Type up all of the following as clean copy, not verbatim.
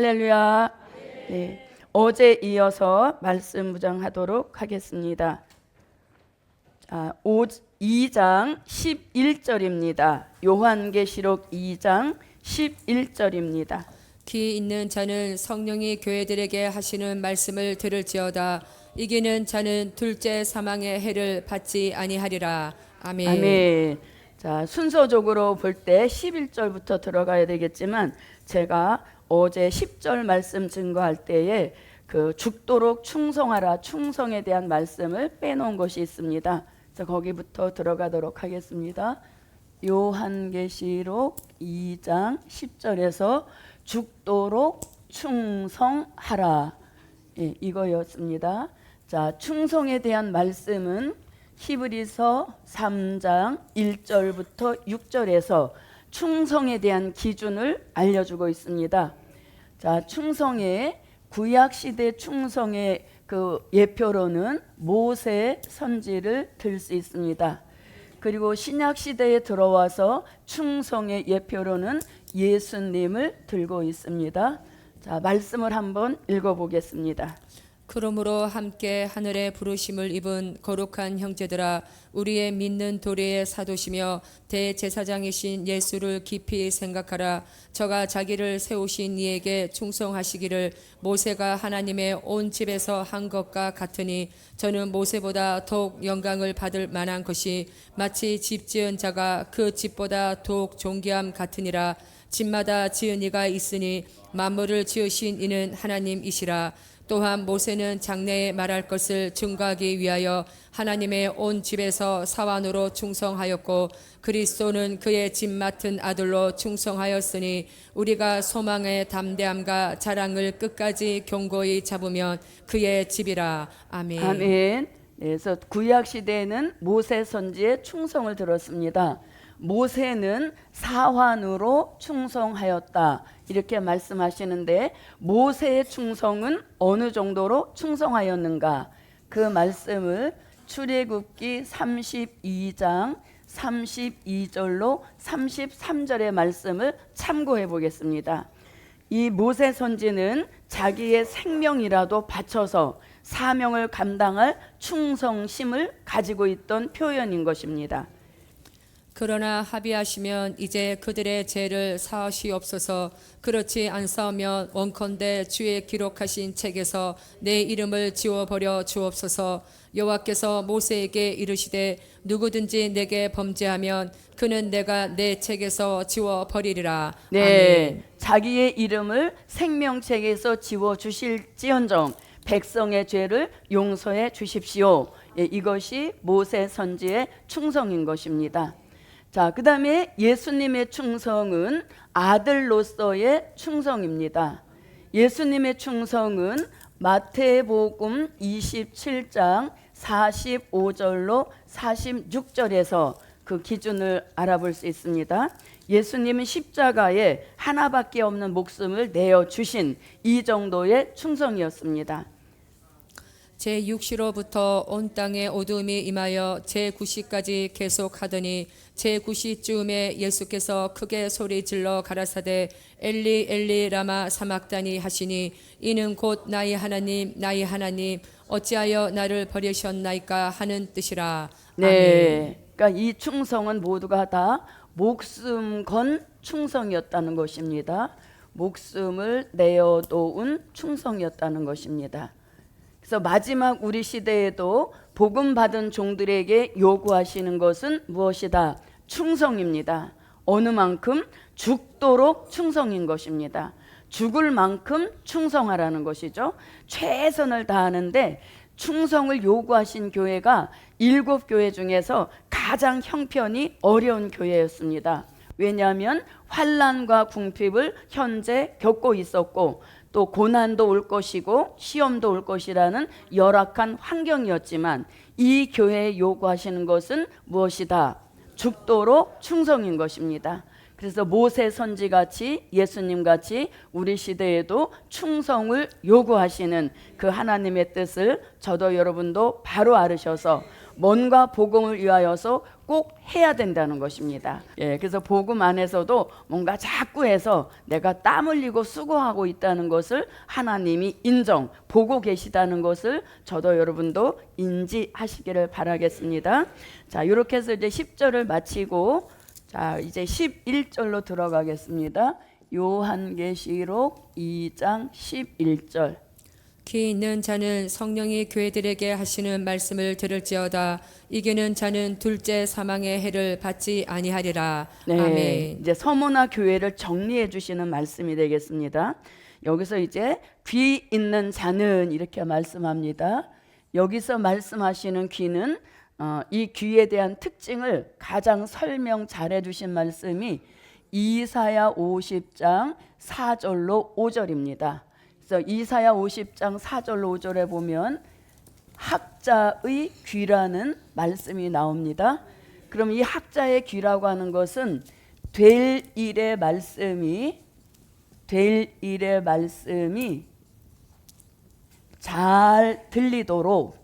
할렐루야. 네, 어제 이어서 말씀 묵상하도록 하겠습니다. 2장 11절입니다. 요한계시록 2장 11절입니다. 귀 있는 자는 성령이 교회들에게 하시는 말씀을 들을지어다. 이기는 자는 둘째 사망의 해를 받지 아니하리라. 아멘. 아멘. 자, 순서적으로 볼 때 11절부터 들어가야 되겠지만 제가 어제 10절 말씀 증거할 때에 그 죽도록 충성하라, 충성에 대한 말씀을 빼놓은 것이 있습니다. 그래서 거기부터 들어가도록 하겠습니다. 요한계시록 2장 10절에서 죽도록 충성하라, 이거였습니다. 자, 충성에 대한 말씀은 히브리서 3장 1절부터 6절에서 충성에 대한 기준을 알려주고 있습니다. 자, 충성의 구약시대 충성의 그 예표로는 모세 선지를 들 수 있습니다. 그리고 신약시대에 들어와서 충성의 예표로는 예수님을 들고 있습니다. 자, 말씀을 한번 읽어보겠습니다. 그러므로 함께 하늘의 부르심을 입은 거룩한 형제들아, 우리의 믿는 도리의 사도시며 대제사장이신 예수를 깊이 생각하라. 저가 자기를 세우신 이에게 충성하시기를 모세가 하나님의 온 집에서 한 것과 같으니, 저는 모세보다 더욱 영광을 받을 만한 것이 마치 집 지은 자가 그 집보다 더욱 존귀함 같으니라. 집마다 지은 이가 있으니 만물을 지으신 이는 하나님이시라. 또한 모세는 장래에 말할 것을 증거하기 위하여 하나님의 온 집에서 사환으로 충성하였고, 그리스도는 그의 집 맡은 아들로 충성하였으니, 우리가 소망의 담대함과 자랑을 끝까지 견고히 잡으면 그의 집이라. 아멘. 아멘. 그래서 구약 시대에는 모세 선지의 충성을 들었습니다. 모세는 사환으로 충성하였다, 이렇게 말씀하시는데, 모세의 충성은 어느 정도로 충성하였는가? 그 말씀을 출애굽기 32장 32절로 33절의 말씀을 참고해 보겠습니다. 이 모세 선지는 자기의 생명이라도 바쳐서 사명을 감당할 충성심을 가지고 있던 표현인 것입니다. 그러나 합의하시면 이제 그들의 죄를 사하시옵소서. 그렇지 않사오면 원컨대 주의 기록하신 책에서 내 이름을 지워버려 주옵소서. 여호와께서 모세에게 이르시되, 누구든지 내게 범죄하면 그는 내가 내 책에서 지워버리리라. 네, 아멘. 자기의 이름을 생명책에서 지워주실지언정 백성의 죄를 용서해 주십시오. 이것이 모세 선지의 충성인 것입니다. 자, 그 다음에 예수님의 충성은 아들로서의 충성입니다. 예수님의 충성은 마태복음 27장 45절로 46절에서 그 기준을 알아볼 수 있습니다. 예수님은 십자가에 하나밖에 없는 목숨을 내어주신 이 정도의 충성이었습니다. 제6시로부터 온 땅에 어두움이 임하여 제9시까지 계속하더니, 제9시쯤에 예수께서 크게 소리 질러 가라사대, 엘리 엘리 라마 사막다니 하시니, 이는 곧 나의 하나님 나의 하나님 어찌하여 나를 버리셨나이까 하는 뜻이라. 네, 그러니까 이 충성은 모두가 다 목숨 건 충성이었다는 것입니다. 목숨을 내어놓은 충성이었다는 것입니다. 그래서 마지막 우리 시대에도 복음 받은 종들에게 요구하시는 것은 무엇이다? 충성입니다. 어느 만큼? 죽도록 충성인 것입니다. 죽을 만큼 충성하라는 것이죠. 최선을 다하는데 충성을 요구하신 교회가 7교회 중에서 가장 형편이 어려운 교회였습니다. 왜냐하면 환난과 궁핍을 현재 겪고 있었고, 또 고난도 올 것이고 시험도 올 것이라는 열악한 환경이었지만, 이 교회에 요구하시는 것은 무엇이다? 죽도록 충성인 것입니다. 그래서 모세 선지같이 예수님같이 우리 시대에도 충성을 요구하시는 그 하나님의 뜻을 저도 여러분도 바로 알으셔서 뭔가 복음을 위하여서 꼭 해야 된다는 것입니다. 예, 그래서 복음 안에서도 뭔가 자꾸 해서 내가 땀 흘리고 수고하고 있다는 것을 하나님이 인정, 보고 계시다는 것을 저도 여러분도 인지하시기를 바라겠습니다. 자, 이렇게 해서 이제 10절을 마치고 자, 이제 11절로 들어가겠습니다. 요한계시록 2장 11절. 귀 있는 자는 성령이 교회들에게 하시는 말씀을 들을지어다. 이기는 자는 둘째 사망의 해를 받지 아니하리라. 네, 아멘. 이제 서문화 교회를 정리해 주시는 말씀이 되겠습니다. 여기서 이제 귀 있는 자는 이렇게 말씀합니다. 여기서 말씀하시는 귀는 이 귀에 대한 특징을 가장 설명 잘해 주신 말씀이 이사야 50장 4절로 5절입니다. 그래서 이사야 50장 4절로 5절에 보면 학자의 귀라는 말씀이 나옵니다. 그럼 이 학자의 귀라고 하는 것은 될 일의 말씀이 잘 들리도록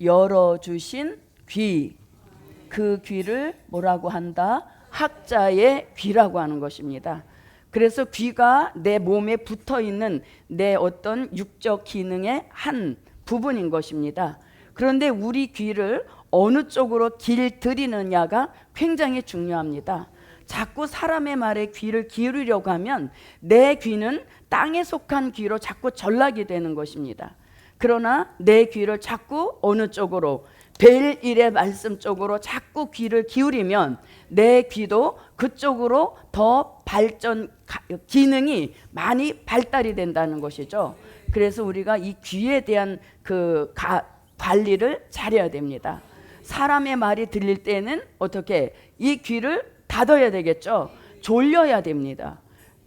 열어주신 귀, 그 귀를 뭐라고 한다? 학자의 귀라고 하는 것입니다. 그래서 귀가 내 몸에 붙어 있는 내 어떤 육적 기능의 한 부분인 것입니다. 그런데 우리 귀를 어느 쪽으로 길들이느냐가 굉장히 중요합니다. 자꾸 사람의 말에 귀를 기울이려고 하면 내 귀는 땅에 속한 귀로 자꾸 전락이 되는 것입니다. 그러나 내 귀를 자꾸 어느 쪽으로 될 일의 말씀 쪽으로 자꾸 귀를 기울이면 내 귀도 그쪽으로 더 발전 기능이 많이 발달이 된다는 것이죠. 그래서 우리가 이 귀에 대한 그 관리를 잘해야 됩니다. 사람의 말이 들릴 때는 어떻게 이 귀를 닫아야 되겠죠. 졸려야 됩니다.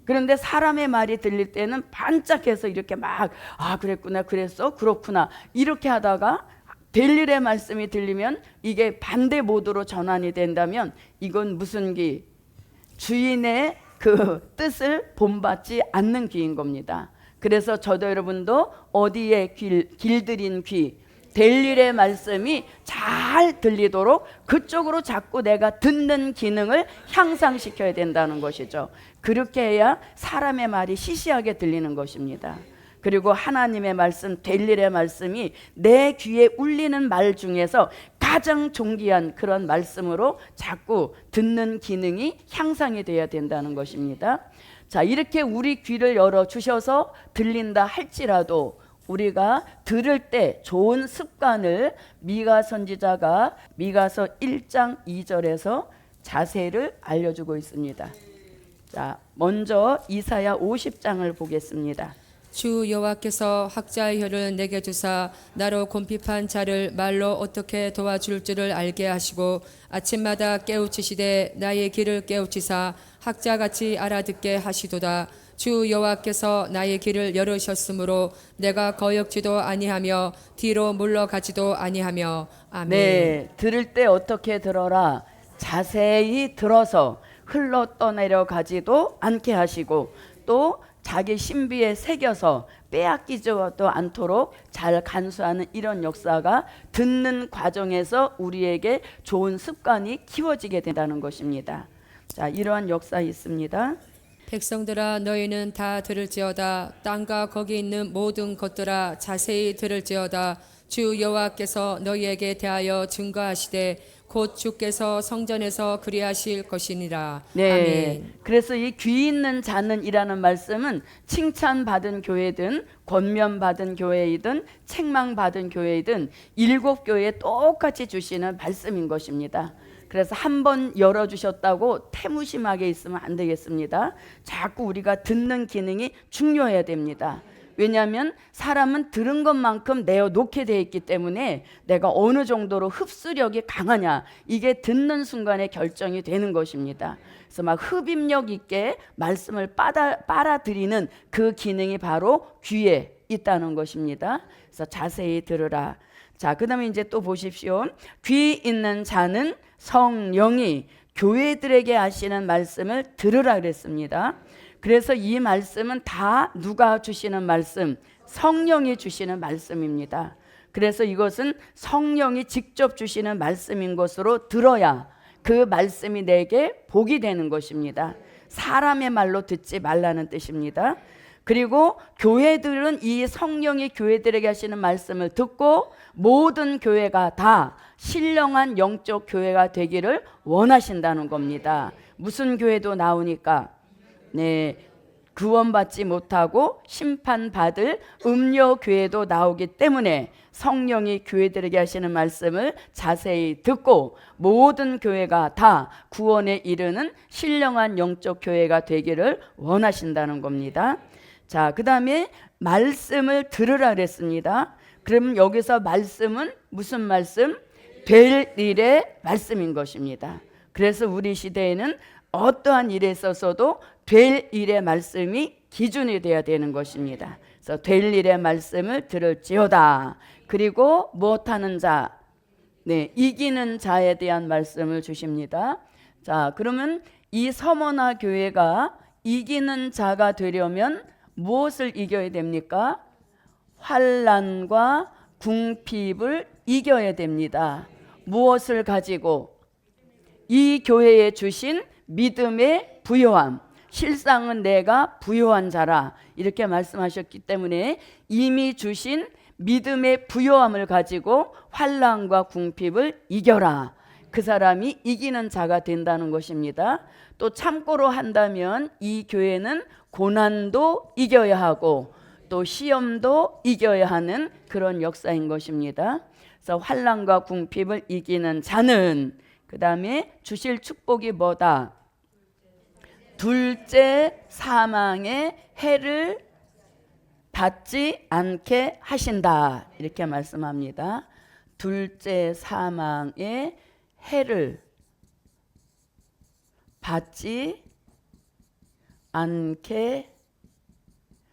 그런데 사람의 말이 들릴 때는 반짝해서 이렇게 막 그랬구나, 그랬어, 그렇구나 이렇게 하다가 될 일의 말씀이 들리면 이게 반대 모드로 전환이 된다면 이건 무슨 귀? 주인의 그 뜻을 본받지 않는 귀인 겁니다. 그래서 저도 여러분도 어디에 길들인 귀, 될 일의 말씀이 잘 들리도록 그쪽으로 자꾸 내가 듣는 기능을 향상시켜야 된다는 것이죠. 그렇게 해야 사람의 말이 시시하게 들리는 것입니다. 그리고 하나님의 말씀, 될 일의 말씀이 내 귀에 울리는 말 중에서 가장 존귀한 그런 말씀으로 자꾸 듣는 기능이 향상이 돼야 된다는 것입니다. 자, 이렇게 우리 귀를 열어주셔서 들린다 할지라도 우리가 들을 때 좋은 습관을 미가 선지자가 미가서 1장 2절에서 자세를 알려주고 있습니다. 자, 먼저 이사야 50장을 보겠습니다. 주 여호와께서 학자의 혀를 내게 주사 나로 곰핍한 자를 말로 어떻게 도와줄 줄을 알게 하시고 아침마다 깨우치시되 나의 귀를 깨우치사 학자같이 알아듣게 하시도다. 주 여호와께서 나의 귀를 열으셨으므로 내가 거역지도 아니하며 뒤로 물러가지도 아니하며. 아멘. 네, 들을 때 어떻게 들어라? 자세히 들어서 흘러 떠내려 가지도 않게 하시고 또 자기 신비에 새겨서 빼앗기지도 않도록 잘 간수하는 이런 역사가 듣는 과정에서 우리에게 좋은 습관이 키워지게 된다는 것입니다. 자, 이러한 역사 있습니다. 백성들아 너희는 다 들을지어다. 땅과 거기 있는 모든 것들아 자세히 들을지어다. 주 여호와께서 너희에게 대하여 증거하시되 곧 주께서 성전에서 그리하실 것이니라. 네, 아멘. 그래서 이 귀 있는 자는 이라는 말씀은 칭찬받은 교회든 권면받은 교회이든 책망받은 교회이든 7교회에 똑같이 주시는 말씀인 것입니다. 그래서 한 번 열어주셨다고 태무심하게 있으면 안 되겠습니다. 자꾸 우리가 듣는 기능이 중요해야 됩니다. 왜냐하면 사람은 들은 것만큼 내어놓게 되어 있기 때문에 내가 어느 정도로 흡수력이 강하냐 이게 듣는 순간에 결정이 되는 것입니다. 그래서 막 흡입력 있게 말씀을 빨아들이는 그 기능이 바로 귀에 있다는 것입니다. 그래서 자세히 들으라. 자, 그 다음에 이제 또 보십시오. 귀 있는 자는 성령이 교회들에게 하시는 말씀을 들으라 그랬습니다. 그래서 이 말씀은 다 누가 주시는 말씀? 성령이 주시는 말씀입니다. 그래서 이것은 성령이 직접 주시는 말씀인 것으로 들어야 그 말씀이 내게 복이 되는 것입니다. 사람의 말로 듣지 말라는 뜻입니다. 그리고 교회들은 이 성령이 교회들에게 하시는 말씀을 듣고 모든 교회가 다 신령한 영적 교회가 되기를 원하신다는 겁니다. 무슨 교회도 나오니까 구원받지 못하고 심판받을 음료 교회도 나오기 때문에 성령이 교회들에게 하시는 말씀을 자세히 듣고 모든 교회가 다 구원에 이르는 신령한 영적 교회가 되기를 원하신다는 겁니다. 자, 그 다음에 말씀을 들으라 그랬습니다. 그럼 여기서 말씀은 무슨 말씀? 될 일의 말씀인 것입니다. 그래서 우리 시대에는 어떠한 일에 있어서도 될 일의 말씀이 기준이 되어야 되는 것입니다. 그래서 될 일의 말씀을 들을지어다. 그리고 못하는 자, 이기는 자에 대한 말씀을 주십니다. 자, 그러면 이 서머나 교회가 이기는 자가 되려면 무엇을 이겨야 됩니까? 환난과 궁핍을 이겨야 됩니다. 무엇을 가지고? 이 교회에 주신 믿음의 부요함. 실상은 내가 부요한 자라 이렇게 말씀하셨기 때문에 이미 주신 믿음의 부요함을 가지고 환난과 궁핍을 이겨라. 그 사람이 이기는 자가 된다는 것입니다. 또 참고로 한다면 이 교회는 고난도 이겨야 하고 또 시험도 이겨야 하는 그런 역사인 것입니다. 그래서 환난과 궁핍을 이기는 자는 그 다음에 주실 축복이 뭐다? 둘째 사망의 해를 받지 않게 하신다 이렇게 말씀합니다. 둘째 사망의 해를 받지 않게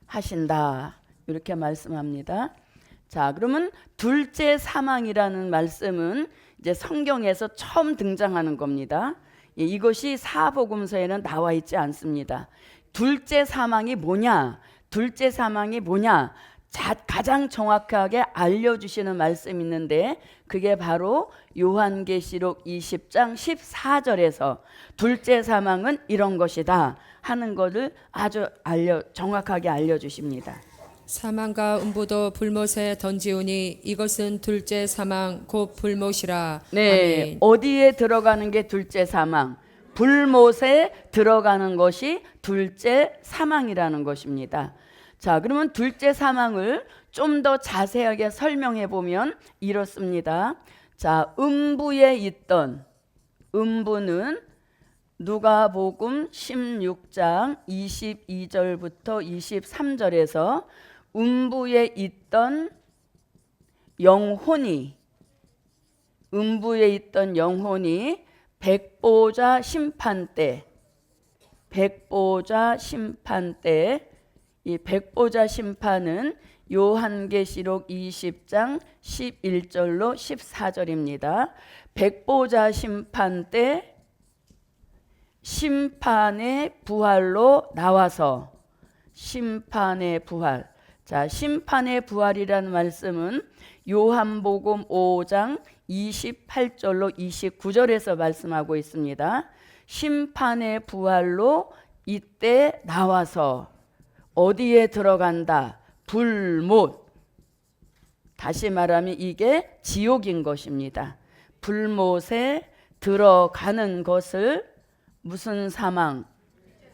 하신다 이렇게 말씀합니다. 자, 그러면 둘째 사망이라는 말씀은 이제 성경에서 처음 등장하는 겁니다. 이것이 사복음서에는 나와 있지 않습니다. 둘째 사망이 뭐냐? 둘째 사망이 뭐냐? 가장 정확하게 알려주시는 말씀이 있는데 그게 바로 요한계시록 20장 14절에서 둘째 사망은 이런 것이다 하는 것을 아주 정확하게 알려주십니다. 사망과 음부도 불못에 던지우니 이것은 둘째 사망 곧 불못이라. 네, 아멘. 어디에 들어가는 게 둘째 사망? 불못에 들어가는 것이 둘째 사망이라는 것입니다. 자, 그러면 둘째 사망을 좀 더 자세하게 설명해 보면 이렇습니다. 자, 음부에 있던 음부는 누가복음 16장 22절부터 23절에서 음부에 있던 영혼이 백보자 심판 때 이 백보자 심판은 요한계시록 20장 11절로 14절입니다. 백보자 심판 때 심판의 부활로 나와서 심판의 부활. 자, 심판의 부활이라는 말씀은 요한복음 5장 28절로 29절에서 말씀하고 있습니다. 심판의 부활로 이때 나와서 어디에 들어간다? 불못. 다시 말하면 이게 지옥인 것입니다. 불못에 들어가는 것을 무슨 사망?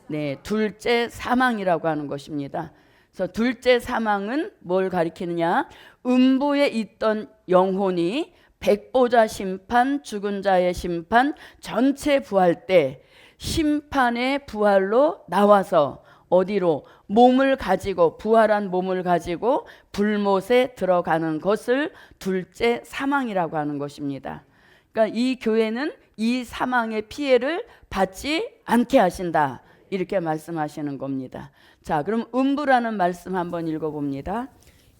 네, 둘째 사망이라고 하는 것입니다. 그래서 둘째 사망은 뭘 가리키느냐? 음부에 있던 영혼이 백보자 심판, 죽은 자의 심판, 전체 부활 때 심판의 부활로 나와서 어디로? 몸을 가지고 부활한 몸을 가지고 불못에 들어가는 것을 둘째 사망이라고 하는 것입니다. 그러니까 이 교회는 이 사망의 피해를 받지 않게 하신다. 이렇게 말씀하시는 겁니다. 자, 그럼 음부라는 말씀 한번 읽어봅니다.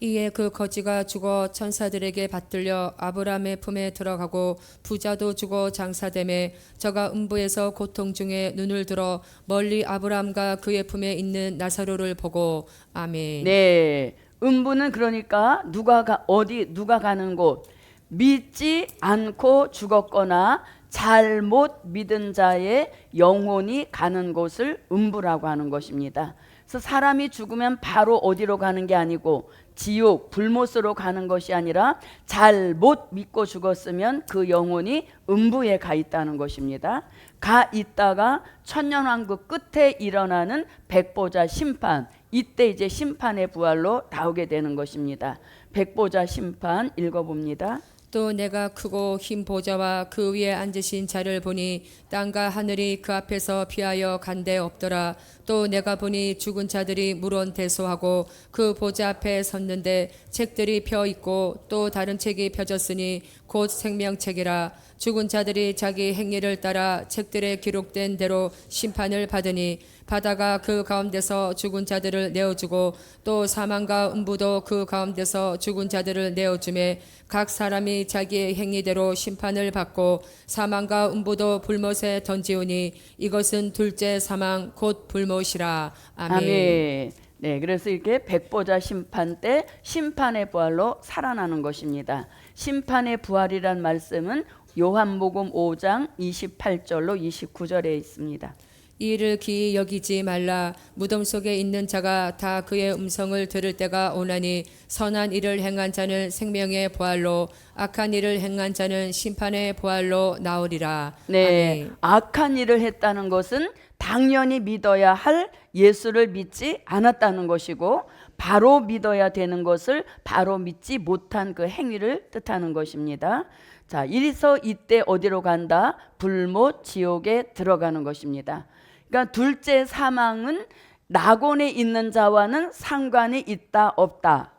이에 그 거지가 죽어 천사들에게 받들려 아브라함의 품에 들어가고 부자도 죽어 장사되매 저가 음부에서 고통 중에 눈을 들어 멀리 아브라함과 그의 품에 있는 나사로를 보고 아멘. 네, 음부는 그러니까 누가 가는 곳, 믿지 않고 죽었거나 잘못 믿은 자의 영혼이 가는 곳을 음부라고 하는 것입니다. 그래서 사람이 죽으면 바로 어디로 가는 게 아니고 지옥, 불못으로 가는 것이 아니라 잘못 믿고 죽었으면 그 영혼이 음부에 가 있다는 것입니다. 가 있다가 천년왕국 끝에 일어나는 백보자 심판, 이때 이제 심판의 부활로 나오게 되는 것입니다. 백보자 심판 읽어봅니다. 또 내가 크고 흰 보좌와 그 위에 앉으신 자를 보니 땅과 하늘이 그 앞에서 피하여 간데 없더라. 또 내가 보니 죽은 자들이 물론대소하고 그 보좌 앞에 섰는데 책들이 펴 있고 또 다른 책이 펴졌으니 곧 생명책이라. 죽은 자들이 자기 행위를 따라 책들에 기록된 대로 심판을 받으니 바다가 그 가운데서 죽은 자들을 내어주고 또 사망과 음부도 그 가운데서 죽은 자들을 내어주매 각 사람이 자기의 행위대로 심판을 받고 사망과 음부도 불못에 던지우니 이것은 둘째 사망 곧 불못이라. 아멘. 아멘. 네, 그래서 이렇게 백보자 심판 때 심판의 부활로 살아나는 것입니다. 심판의 부활이란 말씀은 요한복음 5장 28절로 29절에 있습니다. 이를 기이 여기지 말라. 무덤 속에 있는 자가 다 그의 음성을 들을 때가 오나니 선한 일을 행한 자는 생명의 부활로 악한 일을 행한 자는 심판의 부활로 나오리라. 네, 아멘. 악한 일을 했다는 것은 당연히 믿어야 할 예수를 믿지 않았다는 것이고 바로 믿어야 되는 것을 바로 믿지 못한 그 행위를 뜻하는 것입니다. 자, 이리서 이때 어디로 간다? 불못 지옥에 들어가는 것입니다. 그러니까 둘째 사망은 낙원에 있는 자와는 상관이 있다 없다.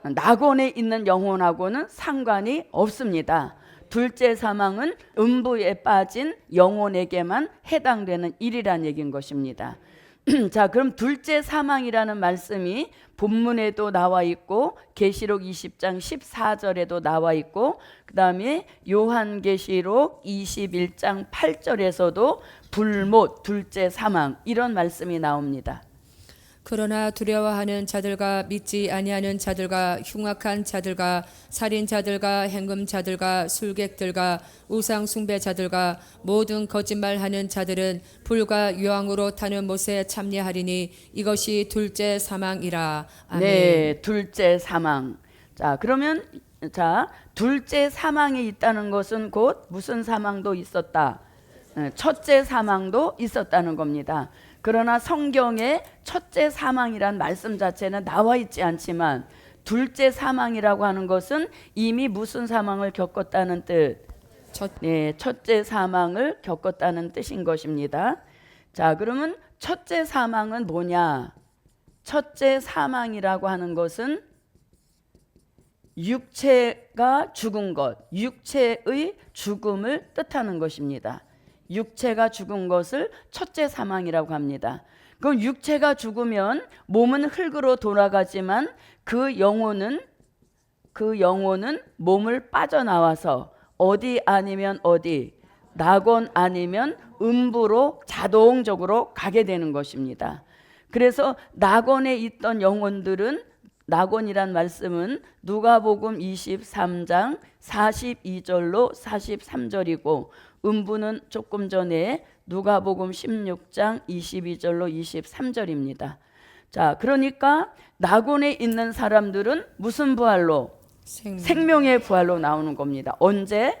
낙원에 있는 영혼하고는 상관이 없습니다. 둘째 사망은 음부에 빠진 영혼에게만 해당되는 일이란 얘기인 것입니다. 자, 그럼 둘째 사망이라는 말씀이 본문에도 나와 있고 계시록 20장 14절에도 나와 있고 그 다음에 요한계시록 21장 8절에서도 불못, 둘째 사망 이런 말씀이 나옵니다. 그러나 두려워하는 자들과 믿지 아니하는 자들과 흉악한 자들과 살인자들과 행금자들과 술객들과 우상 숭배자들과 모든 거짓말하는 자들은 불과 유황으로 타는 못에 참여하리니 이것이 둘째 사망이라. 아멘. 네, 둘째 사망. 자, 그러면 둘째 사망이 있다는 것은 곧 무슨 사망도 있었다. 첫째 사망도 있었다는 겁니다. 그러나 성경에 첫째 사망이란 말씀 자체는 나와 있지 않지만 둘째 사망이라고 하는 것은 이미 무슨 사망을 겪었다는 뜻? 네, 첫째 사망을 겪었다는 뜻인 것입니다. 자, 그러면 첫째 사망은 뭐냐? 첫째 사망이라고 하는 것은 육체가 죽은 것, 육체의 죽음을 뜻하는 것입니다. 육체가 죽은 것을 첫째 사망이라고 합니다. 그럼 육체가 죽으면 몸은 흙으로 돌아가지만 그 영혼은 몸을 빠져나와서 어디 아니면 어디, 낙원 아니면 음부로 자동적으로 가게 되는 것입니다. 그래서 낙원에 있던 영혼들은, 낙원이란 말씀은 누가복음 23장 42절로 43절이고 음부는 조금 전에 누가복음 16장 22절로 23절입니다. 자, 그러니까 낙원에 있는 사람들은 무슨 부활로? 생명의 부활로 나오는 겁니다. 언제?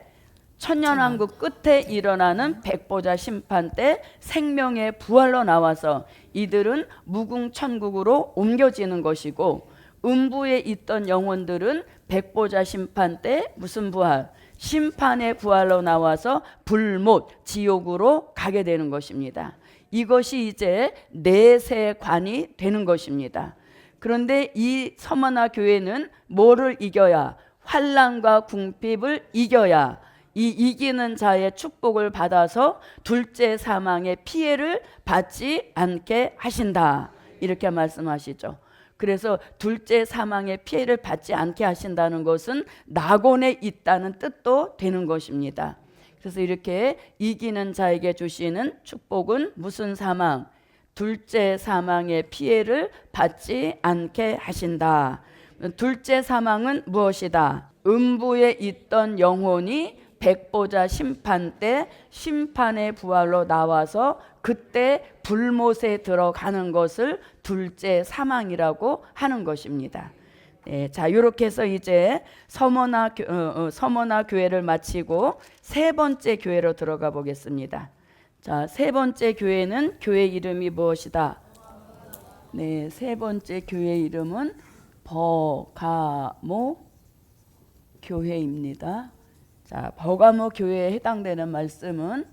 천년왕국 끝에 일어나는 백보자 심판 때 생명의 부활로 나와서 이들은 무궁천국으로 옮겨지는 것이고 음부에 있던 영혼들은 백보자 심판 때 무슨 부활? 심판의 부활로 나와서 불못, 지옥으로 가게 되는 것입니다. 이것이 이제 내세관이 되는 것입니다. 그런데 이 서머나 교회는 뭐를 이겨야? 환난과 궁핍을 이겨야 이 이기는 자의 축복을 받아서 둘째 사망의 피해를 받지 않게 하신다. 이렇게 말씀하시죠. 그래서 둘째 사망의 피해를 받지 않게 하신다는 것은 낙원에 있다는 뜻도 되는 것입니다. 그래서 이렇게 이기는 자에게 주시는 축복은 무슨 사망? 둘째 사망의 피해를 받지 않게 하신다. 둘째 사망은 무엇이다? 음부에 있던 영혼이 백보자 심판 때 심판의 부활로 나와서 그때 불못에 들어가는 것을 둘째 사망이라고 하는 것입니다. 네, 자, 이렇게 해서 이제 서머나 교회를 마치고 세 번째 교회로 들어가 보겠습니다. 자, 세 번째 교회는 교회 이름이 무엇이다? 네, 세 번째 교회 이름은 버가모 교회입니다. 자, 버가모 교회에 해당되는 말씀은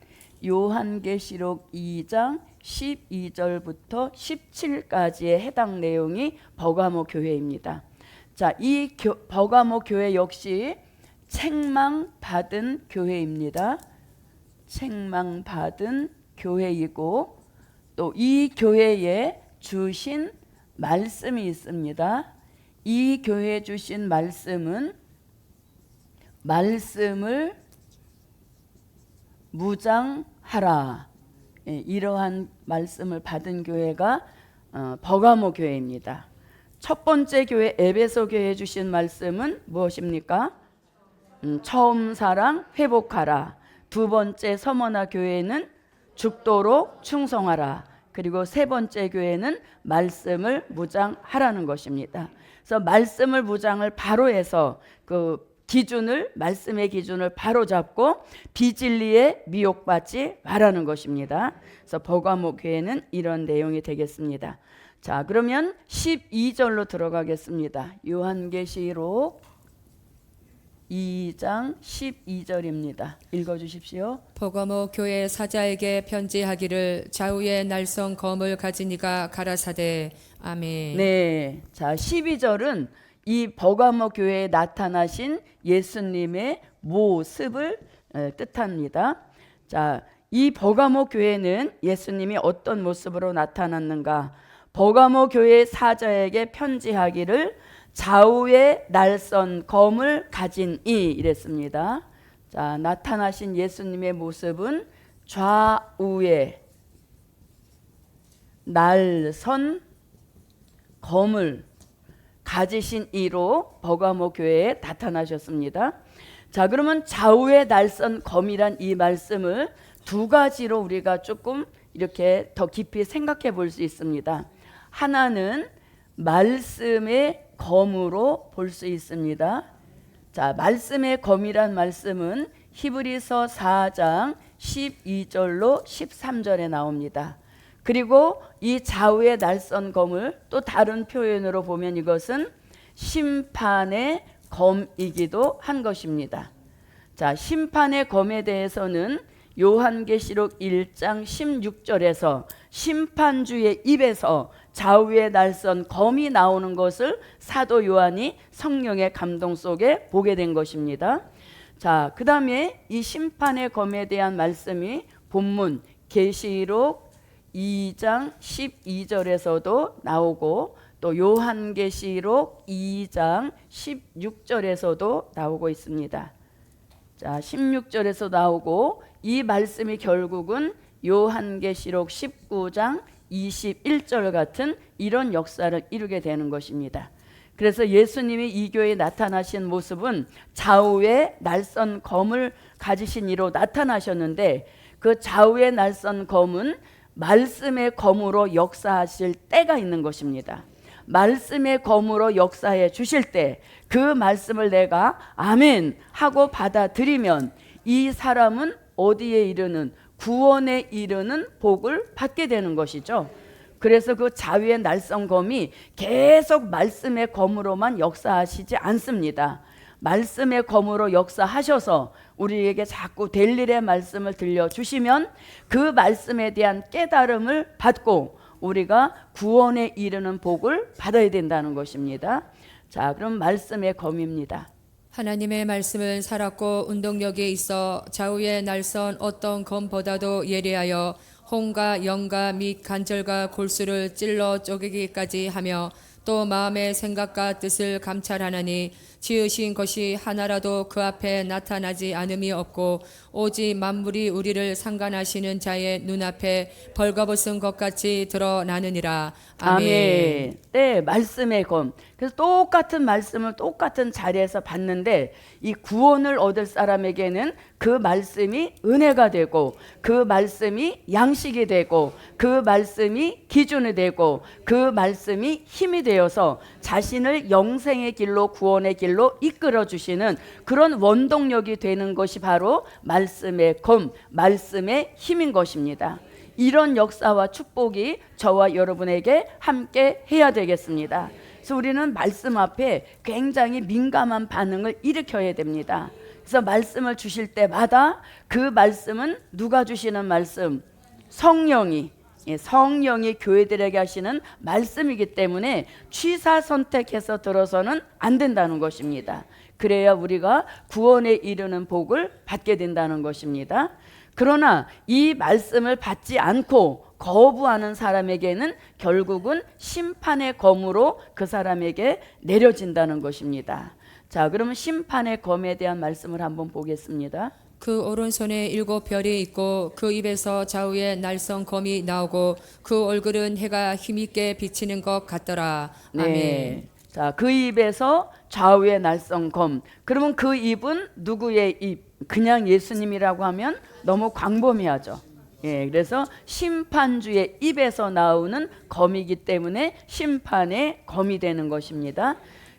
요한계시록 2장 12절부터 17까지의 해당 내용이 버가모 교회입니다. 자, 이 버가모 교회 역시 책망받은 교회입니다. 책망받은 교회이고 또 이 교회에 주신 말씀이 있습니다. 이 교회에 주신 말씀은 말씀을 무장하라. 이러한 말씀을 받은 교회가 버가모 교회입니다. 첫 번째 교회 에베소 교회에 주신 말씀은 무엇입니까? 처음 사랑 회복하라. 두 번째 서머나 교회는 죽도록 충성하라. 그리고 세 번째 교회는 말씀을 무장하라는 것입니다. 그래서 말씀을 무장을 바로 해서 말씀의 기준을 바로 잡고 비진리에 미혹받지 말라는 것입니다. 그래서 버가모 교회는 이런 내용이 되겠습니다. 자, 그러면 12절로 들어가겠습니다. 요한계시록 2장 12절입니다. 읽어주십시오. 버가모 교회 사자에게 편지하기를 좌우에 날선 검을 가진 이가 가라사대 아멘. 네, 자 12절은 이 버가모 교회에 나타나신 예수님의 모습을 뜻합니다. 자, 이 버가모 교회는 예수님이 어떤 모습으로 나타났는가? 버가모 교회 사자에게 편지하기를 좌우에 날선 검을 가진 이 이랬습니다. 자, 나타나신 예수님의 모습은 좌우에 날선 검을 가지신 이로 버가모 교회에 나타나셨습니다. 자, 그러면 좌우에 날선 검이란 이 말씀을 두 가지로 우리가 조금 이렇게 더 깊이 생각해 볼 수 있습니다. 하나는 말씀의 검으로 볼 수 있습니다. 자, 말씀의 검이란 말씀은 히브리서 4장 12절로 13절에 나옵니다. 그리고 이 좌우의 날선 검을 또 다른 표현으로 보면 이것은 심판의 검이기도 한 것입니다. 자, 심판의 검에 대해서는 요한계시록 1장 16절에서 심판주의 입에서 좌우의 날선 검이 나오는 것을 사도 요한이 성령의 감동 속에 보게 된 것입니다. 자, 그 다음에 이 심판의 검에 대한 말씀이 본문 계시록 2장 12절에서도 나오고 또 요한계시록 2장 16절에서도 나오고 있습니다. 자, 16절에서 나오고 이 말씀이 결국은 요한계시록 19장 21절 같은 이런 역사를 이루게 되는 것입니다. 그래서 예수님이 이 교회에 나타나신 모습은 좌우에 날선 검을 가지신 이로 나타나셨는데 그 좌우에 날선 검은 말씀의 검으로 역사하실 때가 있는 것입니다. 말씀의 검으로 역사해 주실 때 그 말씀을 내가 아멘 하고 받아들이면 이 사람은 어디에 이르는 구원에 이르는 복을 받게 되는 것이죠. 그래서 그 좌우의 날선 검이 계속 말씀의 검으로만 역사하시지 않습니다. 말씀의 검으로 역사하셔서 우리에게 자꾸 될 일의 말씀을 들려주시면 그 말씀에 대한 깨달음을 받고 우리가 구원에 이르는 복을 받아야 된다는 것입니다. 자, 그럼 말씀의 검입니다. 하나님의 말씀은 살았고 운동력이 있어 좌우에 날선 어떤 검보다도 예리하여 혼과 영과 및 관절과 골수를 찔러 쪼개기까지 하며 또 마음의 생각과 뜻을 감찰하나니 지으신 것이 하나라도 그 앞에 나타나지 않음이 없고 오직 만물이 우리를 상관하시는 자의 눈앞에 벌거벗은 것 같이 드러나느니라. 아멘. 네, 말씀의 검. 그래서 똑같은 말씀을 똑같은 자리에서 받는데 이 구원을 얻을 사람에게는 그 말씀이 은혜가 되고 그 말씀이 양식이 되고 그 말씀이 기준이 되고 그 말씀이 힘이 되어서 자신을 영생의 길로 구원의 길로 이끌어 주시는 그런 원동력이 되는 것이 바로 말씀의 검, 말씀의 힘인 것입니다. 이런 역사와 축복이 저와 여러분에게 함께 해야 되겠습니다. 그래서 우리는 말씀 앞에 굉장히 민감한 반응을 일으켜야 됩니다. 그래서 말씀을 주실 때마다 그 말씀은 누가 주시는 말씀? 성령이 교회들에게 하시는 말씀이기 때문에 취사 선택해서 들어서는 안 된다는 것입니다. 그래야 우리가 구원에 이르는 복을 받게 된다는 것입니다. 그러나 이 말씀을 받지 않고 거부하는 사람에게는 결국은 심판의 검으로 그 사람에게 내려진다는 것입니다. 자, 그러면 심판의 검에 대한 말씀을 한번 보겠습니다. 그 오른손에 7 별이 있고 그 입에서 좌우에 날선 검이 나오고 그 얼굴은 해가 힘있게 비치는 것 같더라. 아멘. 네. 자, 그 입에서 좌우에 날선 검. 그러면 그 입은 누구의 입? 그냥 예수님이라고 하면 너무 광범위하죠. 예, 그래서 심판주의 입에서 나오는 검이기 때문에 심판의 검이 되는 것입니다.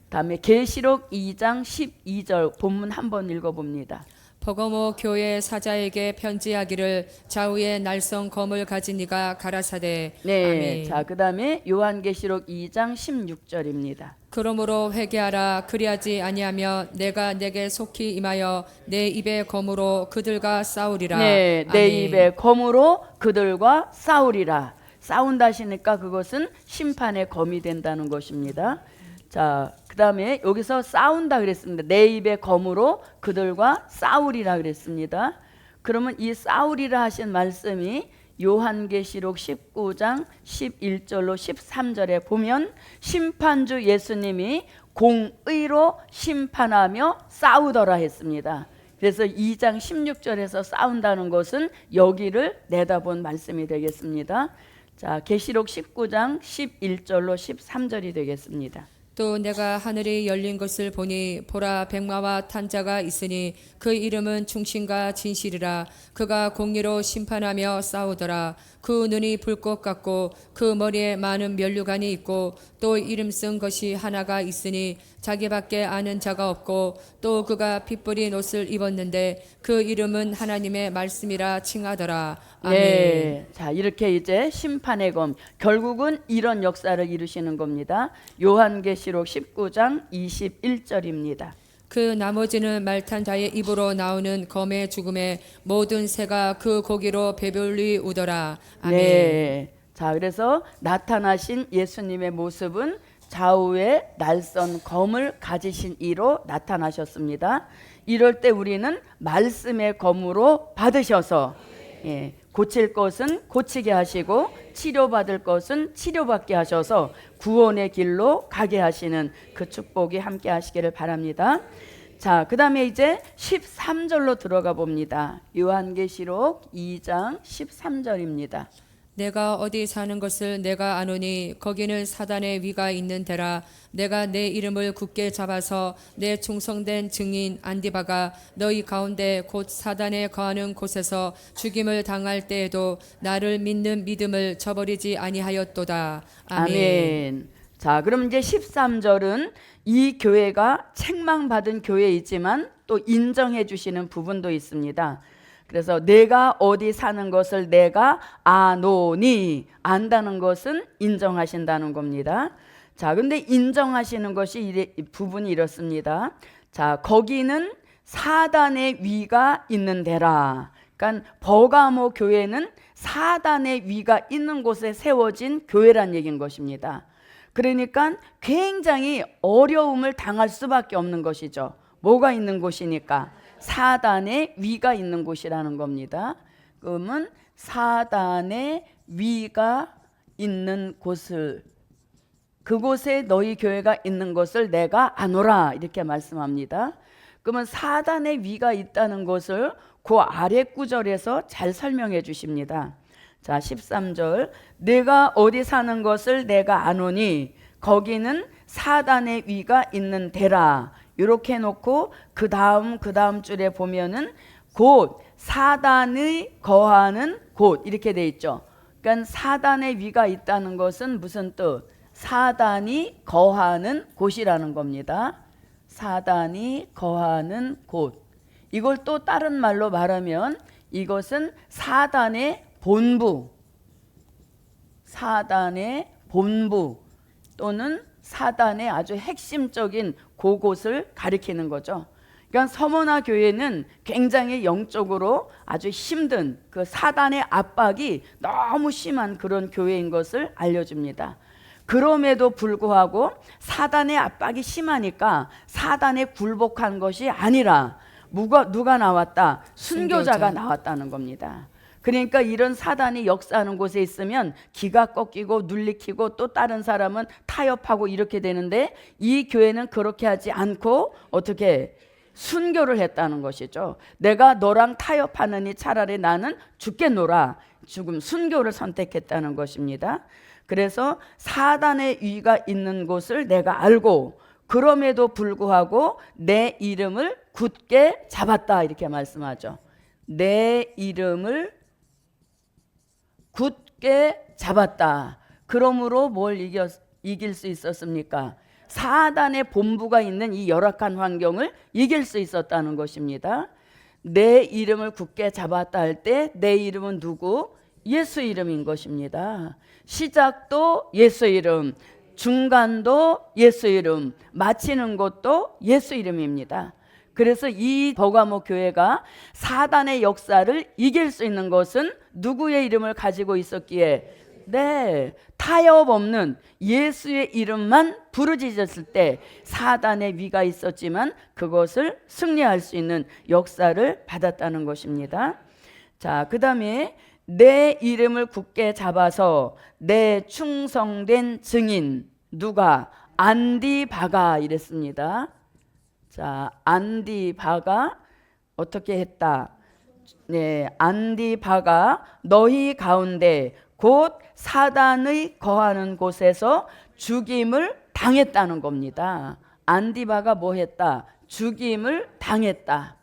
다음에 계시록 2장 12절 본문 한번 읽어봅니다. 버거모 교회 사자에게 편지하기를 좌우에 날선 검을 가진 이가 가라사대. 네, 아멘. 자, 그 다음에 요한계시록 2장 16절입니다. 그러므로 회개하라. 그리하지 아니하며 내가 내게 속히 임하여 내 입의 검으로 그들과 싸우리라. 네, 내 아멘. 입의 검으로 그들과 싸우리라. 싸운다 하시니까 그것은 심판의 검이 된다는 것입니다. 자, 그 다음에 여기서 싸운다 그랬습니다. 내 입의 검으로 그들과 싸우리라 그랬습니다. 그러면 이 싸우리라 하신 말씀이 요한계시록 19장 11절로 13절에 보면 심판주 예수님이 공의로 심판하며 싸우더라 했습니다. 그래서 2장 16절에서 싸운다는 것은 여기를 내다본 말씀이 되겠습니다. 자, 계시록 19장 11절로 13절이 되겠습니다. 또 내가 하늘이 열린 것을 보니 보라 백마와 탄 자가 있으니 그 이름은 충신과 진실이라. 그가 공의로 심판하며 싸우더라. 그 눈이 불꽃 같고 그 머리에 많은 면류관이 있고 또 이름 쓴 것이 하나가 있으니 자기밖에 아는 자가 없고 또 그가 피 뿌린 옷을 입었는데 그 이름은 하나님의 말씀이라 칭하더라. 아멘. 네, 자, 이렇게 이제 심판의 검, 결국은 이런 역사를 이루시는 겁니다. 요한계시록 19장 21절입니다. 그 나머지는 말탄 자의 입으로 나오는 검의 죽음에 모든 새가 그 고기로 배불리 우더라. 아멘. 네, 자, 그래서 나타나신 예수님의 모습은 좌우에 날선 검을 가지신 이로 나타나셨습니다. 이럴 때 우리는 말씀의 검으로 받으셔서 고칠 것은 고치게 하시고 치료받을 것은 치료받게 하셔서 구원의 길로 가게 하시는 그 축복이 함께 하시기를 바랍니다. 자, 그 다음에 이제 13절로 들어가 봅니다. 요한계시록 2장 13절입니다. 내가 어디 사는 것을 내가 아노니 거기는 사단의 위가 있는 데라. 내가 내 이름을 굳게 잡아서 내 충성된 증인 안디바가 너희 가운데 곧 사단에 거하는 곳에서 죽임을 당할 때에도 나를 믿는 믿음을 저버리지 아니하였도다. 아멘. 아멘. 자, 그럼 이제 13절은 이 교회가 책망받은 교회이지만 또 인정해 주시는 부분도 있습니다. 그래서 내가 어디 사는 것을 내가 아노니, 안다는 것은 인정하신다는 겁니다. 자, 근데 인정하시는 것이 부분이 이렇습니다. 자, 거기는 사단의 위가 있는 데라. 그러니까 버가모 교회는 사단의 위가 있는 곳에 세워진 교회란 얘기인 것입니다. 그러니까 굉장히 어려움을 당할 수밖에 없는 것이죠. 뭐가 있는 곳이니까? 사단의 위가 있는 곳이라는 겁니다. 그러면 사단의 위가 있는 곳을 그곳에 너희 교회가 있는 것을 내가 아노라 이렇게 말씀합니다. 그러면 사단의 위가 있다는 것을 그 아래 구절에서 잘 설명해 주십니다. 자, 13절 내가 어디 사는 것을 내가 아노니 거기는 사단의 위가 있는 데라 이렇게 해놓고 그 다음 줄에 보면은 곧 사단의 거하는 곳 이렇게 돼 있죠. 그러니까 사단의 위가 있다는 것은 무슨 뜻? 사단이 거하는 곳이라는 겁니다. 사단이 거하는 곳. 이걸 또 다른 말로 말하면 이것은 사단의 본부, 사단의 본부 또는 사단의 아주 핵심적인 그곳을 가리키는 거죠. 그러니까 서머나 교회는 굉장히 영적으로 아주 힘든 그 사단의 압박이 너무 심한 그런 교회인 것을 알려줍니다. 그럼에도 불구하고 사단의 압박이 심하니까 사단에 굴복한 것이 아니라 누가 나왔다? 순교자가 나왔다는 겁니다. 그러니까 이런 사단이 역사하는 곳에 있으면 기가 꺾이고 눌리키고 또 다른 사람은 타협하고 이렇게 되는데 이 교회는 그렇게 하지 않고 어떻게 순교를 했다는 것이죠. 내가 너랑 타협하느니 차라리 나는 죽겠노라. 죽음 순교를 선택했다는 것입니다. 그래서 사단의 위가 있는 곳을 내가 알고 그럼에도 불구하고 내 이름을 굳게 잡았다 이렇게 말씀하죠. 내 이름을 굳게 잡았다. 그러므로 뭘 이길 수 있었습니까? 사단의 본부가 있는 이 열악한 환경을 이길 수 있었다는 것입니다. 내 이름을 굳게 잡았다 할 때 내 이름은 누구? 예수 이름인 것입니다. 시작도 예수 이름, 중간도 예수 이름, 마치는 것도 예수 이름입니다. 그래서 이 버가모 교회가 사단의 역사를 이길 수 있는 것은 누구의 이름을 가지고 있었기에 네, 타협 없는 예수의 이름만 부르짖었을 때 사단의 위가 있었지만 그것을 승리할 수 있는 역사를 받았다는 것입니다. 자, 그 다음에 내 이름을 굳게 잡아서 내 충성된 증인 누가? 안디바가 이랬습니다. 자, 안디바가 어떻게 했다? 네, 안디바가 너희 가운데 곧 사단의 거하는 곳에서 죽임을 당했다는 겁니다. 안디바가 뭐 했다? 죽임을 당했다.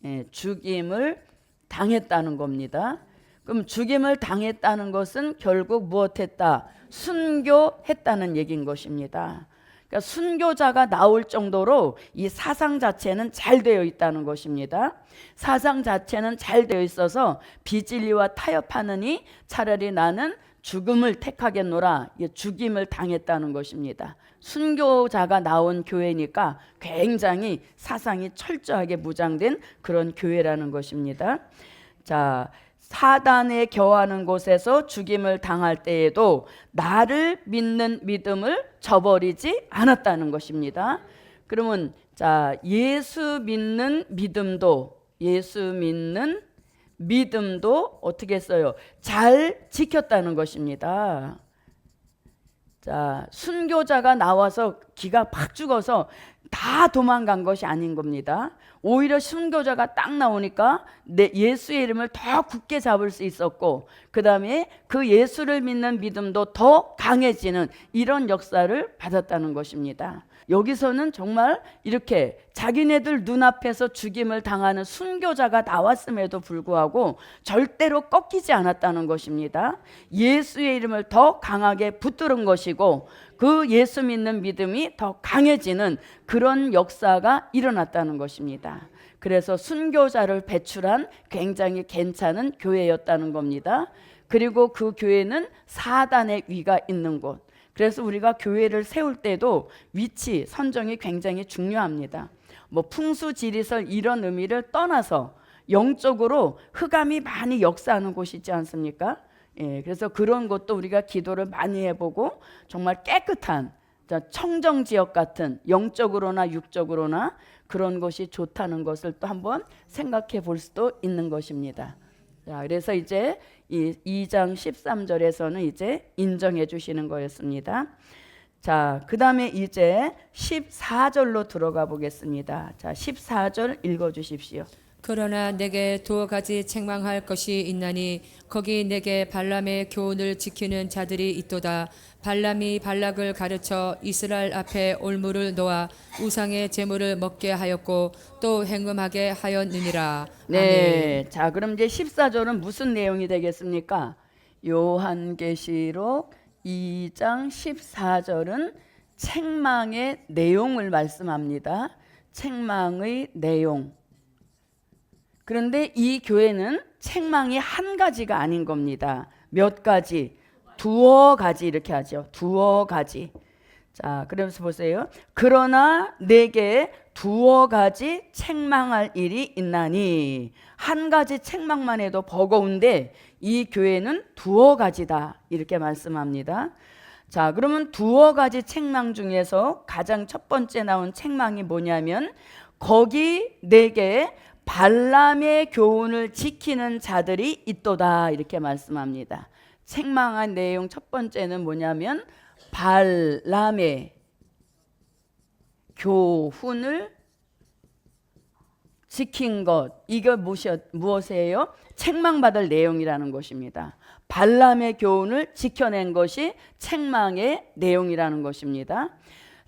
네, 죽임을 당했다는 겁니다. 그럼 죽임을 당했다는 것은 결국 무엇했다? 순교했다는 얘기인 것입니다. 그러니까 순교자가 나올 정도로 이 사상 자체는 잘 되어 있다는 것입니다. 사상 자체는 잘 되어 있어서 비진리와 타협하느니 차라리 나는 죽음을 택하겠노라. 죽임을 당했다는 것입니다. 순교자가 나온 교회니까 굉장히 사상이 철저하게 무장된 그런 교회라는 것입니다. 자, 사단에 겨하는 곳에서 죽임을 당할 때에도 나를 믿는 믿음을 저버리지 않았다는 것입니다. 그러면 자, 예수 믿는 믿음도 어떻게 했어요? 잘 지켰다는 것입니다. 자, 순교자가 나와서 기가 팍 죽어서 다 도망간 것이 아닌 겁니다. 오히려 순교자가 딱 나오니까 내 예수의 이름을 더 굳게 잡을 수 있었고 그 다음에 그 예수를 믿는 믿음도 더 강해지는 이런 역사를 받았다는 것입니다. 여기서는 정말 이렇게 자기네들 눈앞에서 죽임을 당하는 순교자가 나왔음에도 불구하고 절대로 꺾이지 않았다는 것입니다. 예수의 이름을 더 강하게 붙드는 것이고 그 예수 믿는 믿음이 더 강해지는 그런 역사가 일어났다는 것입니다. 그래서 순교자를 배출한 굉장히 괜찮은 교회였다는 겁니다. 그리고 그 교회는 사단의 위가 있는 곳. 그래서 우리가 교회를 세울 때도 위치, 선정이 굉장히 중요합니다. 뭐 풍수, 지리설 이런 의미를 떠나서 영적으로 흑암이 많이 역사하는 곳이지 않습니까? 예, 그래서 그런 것도 우리가 기도를 많이 해보고 정말 깨끗한 청정지역 같은 영적으로나 육적으로나 그런 것이 좋다는 것을 또 한번 생각해 볼 수도 있는 것입니다. 자, 그래서 이제 이 2장 13절에서는 이제 인정해 주시는 거였습니다. 자, 그 다음에 이제 14절로 들어가 보겠습니다. 자, 14절 읽어주십시오. 그러나 내게 두 가지 책망할 것이 있나니 거기 내게 발람의 교훈을 지키는 자들이 있도다. 발람이 발락을 가르쳐 이스라엘 앞에 올무를 놓아 우상의 제물을 먹게 하였고 또 행음하게 하였느니라. 네, 자, 그럼 이제 14절은 무슨 내용이 되겠습니까? 요한계시록 2장 14절은 책망의 내용을 말씀합니다. 책망의 내용. 그런데 이 교회는 책망이 한 가지가 아닌 겁니다. 몇 가지? 두어 가지 이렇게 하죠. 두어 가지. 자, 그러면서 보세요. 그러나 내게 두어 가지 책망할 일이 있나니, 한 가지 책망만 해도 버거운데 이 교회는 두어 가지다 이렇게 말씀합니다. 자, 그러면 두어 가지 책망 중에서 가장 첫 번째 나온 책망이 뭐냐면 거기 내게 발람의 교훈을 지키는 자들이 있도다 이렇게 말씀합니다. 책망한 내용 첫 번째는 뭐냐면 발람의 교훈을 지킨 것, 이거 무엇이에요? 책망받을 내용이라는 것입니다. 발람의 교훈을 지켜낸 것이 책망의 내용이라는 것입니다.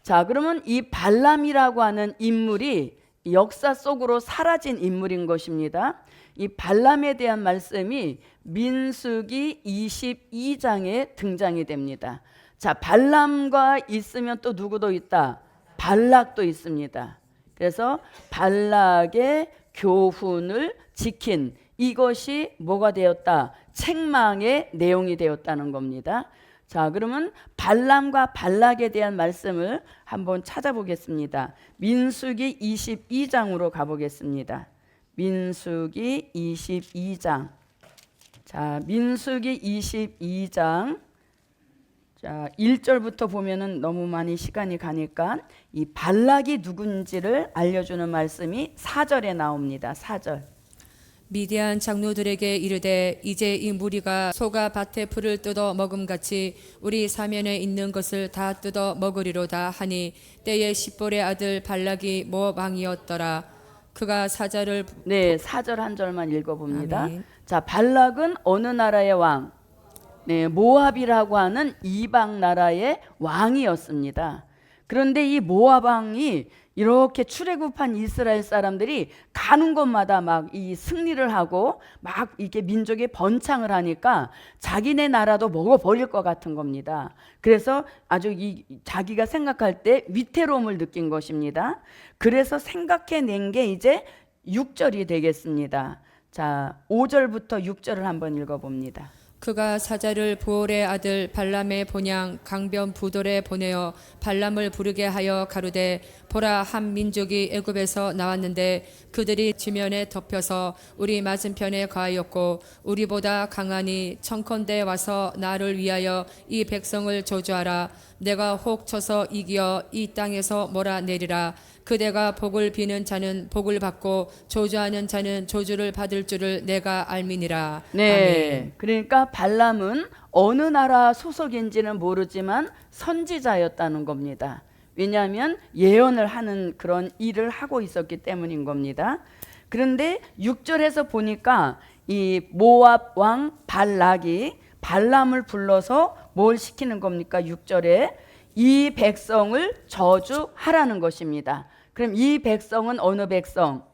자, 그러면 이 발람이라고 하는 인물이 역사 속으로 사라진 인물인 것입니다. 이 발람에 대한 말씀이 민수기 22장에 등장이 됩니다. 자, 발람과 있으면 또 누구도 있다? 발락도 있습니다. 그래서 발락의 교훈을 지킨 이것이 뭐가 되었다? 책망의 내용이 되었다는 겁니다. 자, 그러면 발람과 발락에 대한 말씀을 한번 찾아보겠습니다. 민수기 22장으로 가보겠습니다. 민수기 22장. 자, 민수기 22장. 자, 1절부터 보면은 너무 많이 시간이 가니까 이 발락이 누군지를 알려주는 말씀이 4절에 나옵니다. 4절. 미디안 장로들에게 이르되 이제 이 무리가 소가 밭의 풀을 뜯어 먹음같이 우리 사면에 있는 것을 다 뜯어 먹으리로다 하니 때에 십볼의 아들 발락이 모압 왕이었더라. 그가 사자를 네, 4절 한 절만 읽어봅니다. 아멘. 자, 발락은 어느 나라의 왕? 네, 모압이라고 하는 이방 나라의 왕이었습니다. 그런데 이 모압 왕이 이렇게 출애굽한 이스라엘 사람들이 가는 곳마다 막 이 승리를 하고 막 이렇게 민족이 번창을 하니까 자기네 나라도 먹어버릴 것 같은 겁니다. 그래서 아주 자기가 생각할 때 위태로움을 느낀 것입니다. 그래서 생각해낸 게 이제 6절이 되겠습니다. 자, 5절부터 6절을 한번 읽어봅니다. 그가 사자를 부올의 아들 발람의 본향 강변 부돌에 보내어 발람을 부르게 하여 가로되 보라 한 민족이 애굽에서 나왔는데 그들이 지면에 덮여서 우리 맞은편에 가하였고 우리보다 강하니 청컨대 와서 나를 위하여 이 백성을 저주하라. 내가 혹 쳐서 이기어 이 땅에서 몰아내리라. 그대가 복을 비는 자는 복을 받고 저주하는 자는 저주를 받을 줄을 내가 알미니라. 네, 아멘. 그러니까 발람은 어느 나라 소속인지는 모르지만 선지자였다는 겁니다. 왜냐하면 예언을 하는 그런 일을 하고 있었기 때문인 겁니다. 그런데 6절에서 보니까 이 모압 왕 발락이 발람을 불러서 뭘 시키는 겁니까? 6절에 이 백성을 저주하라는 것입니다. 그럼 이 백성은 어느 백성?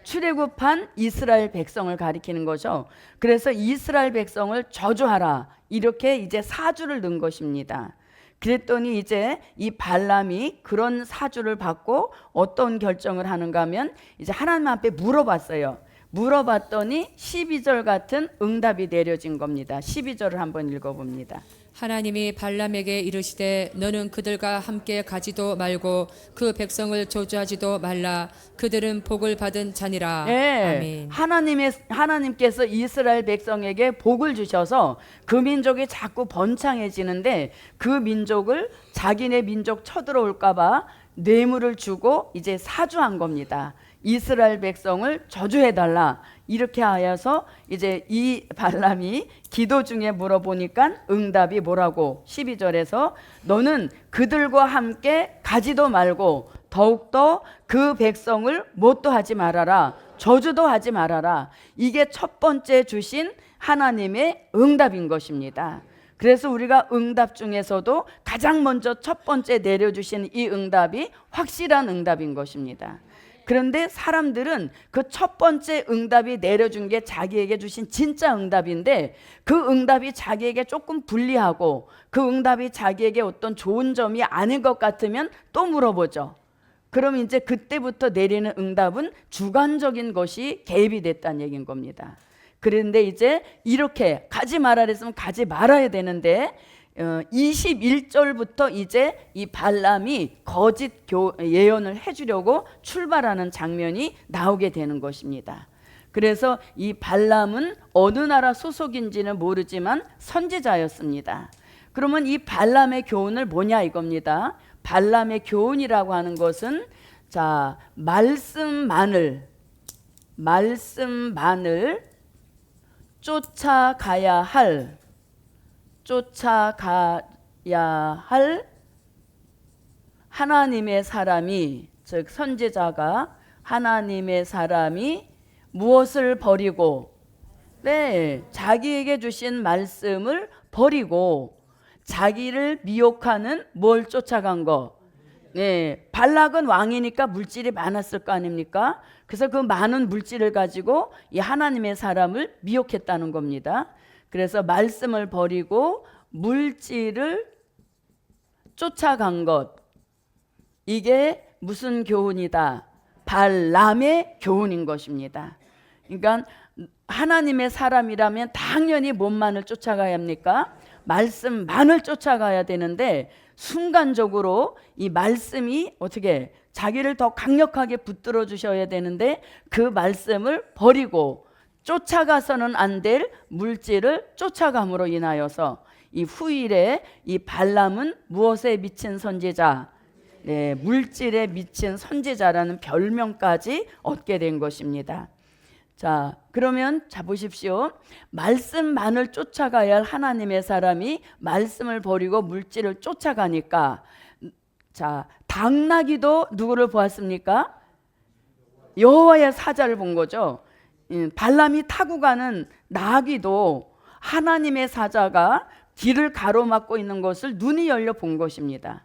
출애굽한 이스라엘 백성을 가리키는 거죠. 그래서 이스라엘 백성을 저주하라 이렇게 이제 사주를 넣은 것입니다. 그랬더니 이제 이 발람이 그런 사주를 받고 어떤 결정을 하는가 하면 이제 하나님 앞에 물어봤어요. 물어봤더니 12절 같은 응답이 내려진 겁니다. 12절을 한번 읽어봅니다. 하나님이 발람에게 이르시되 너는 그들과 함께 가지도 말고 그 백성을 저주하지도 말라. 그들은 복을 받은 자니라. 네, 아멘. 하나님께서 이스라엘 백성에게 복을 주셔서 그 민족이 자꾸 번창해지는데 그 민족을 자기네 민족 쳐들어올까 봐 뇌물을 주고 이제 사주한 겁니다. 이스라엘 백성을 저주해달라. 이렇게 하여서 이제 이 발람이 기도 중에 물어보니까 응답이 뭐라고 12절에서 너는 그들과 함께 가지도 말고 더욱더 그 백성을 못도 하지 말아라. 저주도 하지 말아라. 이게 첫 번째 주신 하나님의 응답인 것입니다. 그래서 우리가 응답 중에서도 가장 먼저 첫 번째 내려주신 이 응답이 확실한 응답인 것입니다. 그런데 사람들은 그 첫 번째 응답이 내려준 게 자기에게 주신 진짜 응답인데 그 응답이 자기에게 조금 불리하고 그 응답이 자기에게 어떤 좋은 점이 아닌 것 같으면 또 물어보죠. 그럼 이제 그때부터 내리는 응답은 주관적인 것이 개입이 됐다는 얘기인 겁니다. 그런데 이제 이렇게 가지 말아야 했으면 가지 말아야 되는데 21절부터 이제 이 발람이 거짓 예언을 해주려고 출발하는 장면이 나오게 되는 것입니다. 그래서 이 발람은 어느 나라 소속인지는 모르지만 선지자였습니다. 그러면 이 발람의 교훈을 뭐냐 이겁니다. 발람의 교훈이라고 하는 것은 자 말씀만을 쫓아가야 할 하나님의 사람이, 즉 선지자가 하나님의 사람이 무엇을 버리고 자기에게 주신 말씀을 버리고 자기를 미혹하는 뭘 쫓아간 거. 발락은 왕이니까 물질이 많았을 거 아닙니까? 그래서 그 많은 물질을 가지고 이 하나님의 사람을 미혹했다는 겁니다. 그래서 말씀을 버리고 물질을 쫓아간 것, 이게 무슨 교훈이다? 발람의 교훈인 것입니다. 그러니까 하나님의 사람이라면 당연히 뭔만을 쫓아가야 합니까? 말씀만을 쫓아가야 되는데 순간적으로 이 말씀이 어떻게 자기를 더 강력하게 붙들어 주셔야 되는데 그 말씀을 버리고 쫓아가서는 안 될 물질을 쫓아감으로 인하여서 이 후일에 이 발람은 무엇에 미친 선지자? 물질에 미친 선지자라는 별명까지 얻게 된 것입니다. 자, 그러면 자 보십시오. 말씀만을 쫓아가야 할 하나님의 사람이 말씀을 버리고 물질을 쫓아가니까 자, 당나귀도 누구를 보았습니까? 여호와의 사자를 본 거죠. 발람이 타고 가는 나귀도 하나님의 사자가 길을 가로막고 있는 것을 눈이 열려 본 것입니다.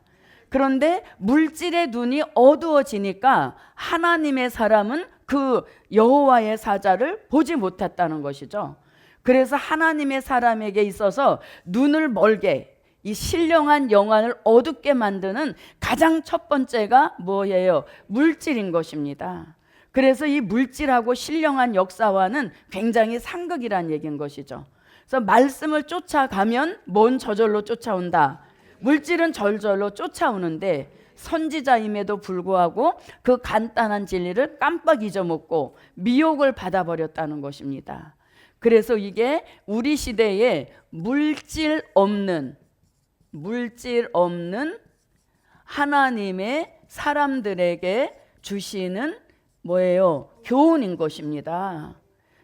그런데 물질의 눈이 어두워지니까 하나님의 사람은 그 여호와의 사자를 보지 못했다는 것이죠. 그래서 하나님의 사람에게 있어서 눈을 멀게, 이 신령한 영안을 어둡게 만드는 가장 첫 번째가 뭐예요? 물질인 것입니다. 그래서 이 물질하고 신령한 역사와는 굉장히 상극이라는 얘기인 것이죠. 그래서 말씀을 쫓아가면 뭔 저절로 쫓아온다. 물질은 절절로 쫓아오는데 선지자임에도 불구하고 그 간단한 진리를 깜빡 잊어먹고 미혹을 받아버렸다는 것입니다. 그래서 이게 우리 시대에 물질 없는 하나님의 사람들에게 주시는 뭐예요? 교훈인 것입니다.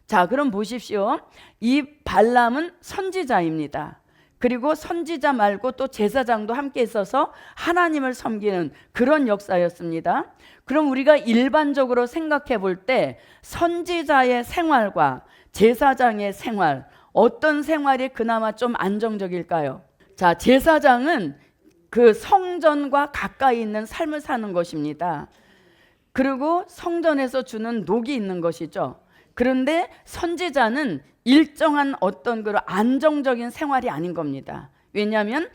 자, 그럼 보십시오. 이 발람은 선지자입니다. 그리고 선지자 말고 또 제사장도 함께 있어서 하나님을 섬기는 그런 역사였습니다. 그럼 우리가 일반적으로 생각해 볼 때 선지자의 생활과 제사장의 생활, 어떤 생활이 그나마 좀 안정적일까요? 자, 제사장은 그 성전과 가까이 있는 삶을 사는 것입니다. 그리고 성전에서 주는 녹이 있는 것이죠. 그런데 선지자는 일정한 어떤 그런 안정적인 생활이 아닌 겁니다. 왜냐하면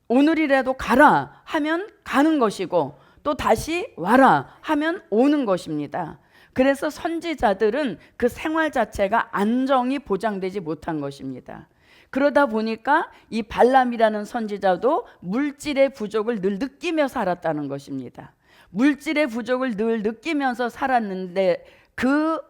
오늘이라도 가라 하면 가는 것이고 또 다시 와라 하면 오는 것입니다. 그래서 선지자들은 그 생활 자체가 안정이 보장되지 못한 것입니다. 그러다 보니까 이 발람이라는 선지자도 물질의 부족을 늘 느끼며 살았다는 것입니다. 물질의 부족을 늘 느끼면서 살았는데 그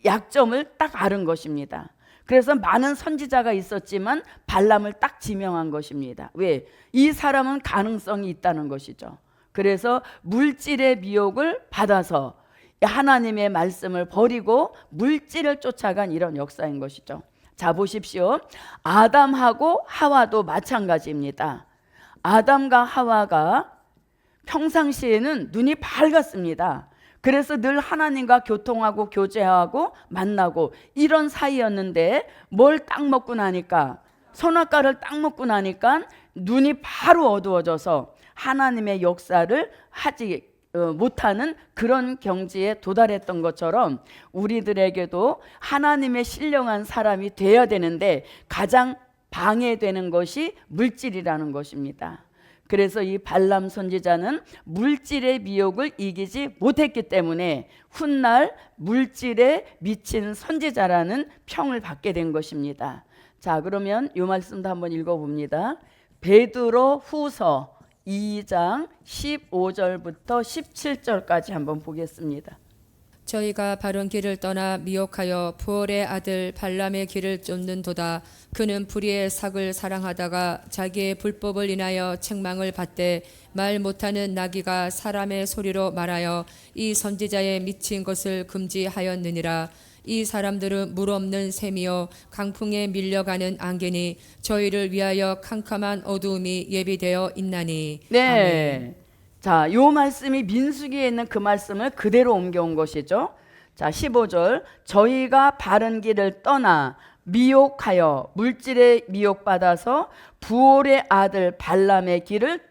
약점을 딱 앓은 것입니다. 그래서 많은 선지자가 있었지만 발람을 딱 지명한 것입니다. 왜? 이 사람은 가능성이 있다는 것이죠. 그래서 물질의 미혹을 받아서 하나님의 말씀을 버리고 물질을 쫓아간 이런 역사인 것이죠. 자, 보십시오. 아담하고 하와도 마찬가지입니다. 아담과 하와가 평상시에는 눈이 밝았습니다. 그래서 늘 하나님과 교통하고 교제하고 만나고 이런 사이였는데 뭘 딱 먹고 나니까, 선악과를 딱 먹고 나니까 눈이 바로 어두워져서 하나님의 역사를 하지 못하는 그런 경지에 도달했던 것처럼 우리들에게도 하나님의 신령한 사람이 되어야 되는데 가장 방해되는 것이 물질이라는 것입니다. 그래서 이 발람 선지자는 물질의 미혹을 이기지 못했기 때문에 훗날 물질에 미친 선지자라는 평을 받게 된 것입니다. 자, 그러면 이 말씀도 한번 읽어봅니다. 베드로 후서 2장 15절부터 17절까지 한번 보겠습니다. 저희가 바른 길을 떠나 미혹하여 부올의 아들 발람의 길을 쫓는도다. 그는 불의의 삭을 사랑하다가 자기의 불법을 인하여 책망을 받되 말 못하는 나귀가 사람의 소리로 말하여 이 선지자의 미친 것을 금지하였느니라. 이 사람들은 물 없는 샘이요 강풍에 밀려가는 안개니 저희를 위하여 캄캄한 어두움이 예비되어 있나니. 네. 아멘. 자, 요 말씀이 민수기에 있는 그 말씀을 그대로 옮겨온 것이죠. 자, 15절. 저희가 바른 길을 떠나 미혹하여 물질에 미혹받아서 부올의 아들 발람의 길을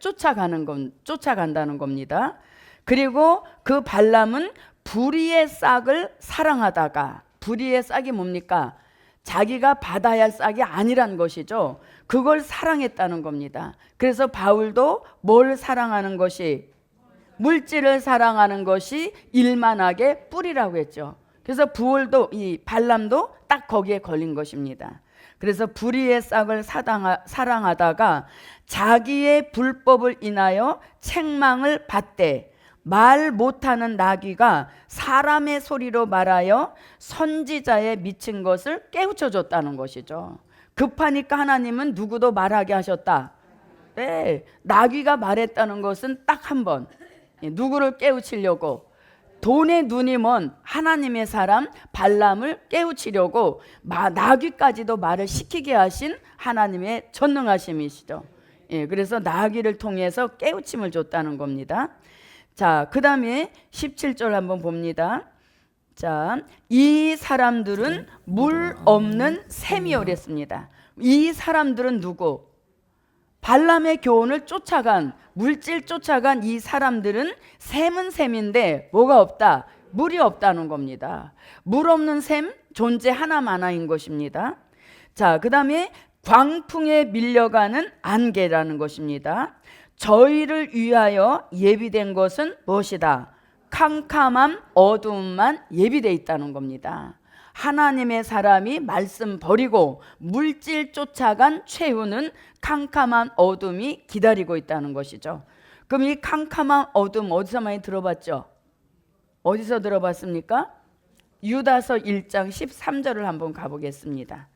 쫓아간다는 겁니다. 그리고 그 발람은 불의의 싹을 사랑하다가, 불의의 싹이 뭡니까? 자기가 받아야 할 싹이 아니란 것이죠. 그걸 사랑했다는 겁니다. 그래서 바울도 뭘 사랑하는 것이, 물질을 사랑하는 것이 일만하게 뿌리라고 했죠. 그래서 부올도, 이 발람도 딱 거기에 걸린 것입니다. 그래서 불의의 싹을 사랑하다가 자기의 불법을 인하여 책망을 받되 말 못하는 나귀가 사람의 소리로 말하여 선지자의 미친 것을 깨우쳐줬다는 것이죠. 급하니까 하나님은 누구도 말하게 하셨다. 네, 나귀가 말했다는 것은 딱 한 번, 누구를 깨우치려고, 돈에 눈이 먼 하나님의 사람 발람을 깨우치려고 나귀까지도 말을 시키게 하신 하나님의 전능하심이시죠. 그래서 나귀를 통해서 깨우침을 줬다는 겁니다. 자, 그 다음에 17절 한번 봅니다. 자, 이 사람들은 물 없는 샘이요 그랬습니다. 이 사람들은 누구? 발람의 교훈을 쫓아간, 물질 쫓아간 이 사람들은 샘은 샘인데 뭐가 없다? 물이 없다는 겁니다. 물 없는 샘 존재 하나만화인 것입니다. 자, 그 다음에 광풍에 밀려가는 안개라는 것입니다. 저희를 위하여 예비된 것은 무엇이다? 캄캄한 어두움만 예비되어 있다는 겁니다. 하나님의 사람이 말씀 버리고 물질 쫓아간 최후는 캄캄한 어둠이 기다리고 있다는 것이죠. 그럼 이 캄캄한 어둠 어디서 많이 들어봤죠? 어디서 들어봤습니까? 유다서 1장 13절을 한번 가보겠습니다.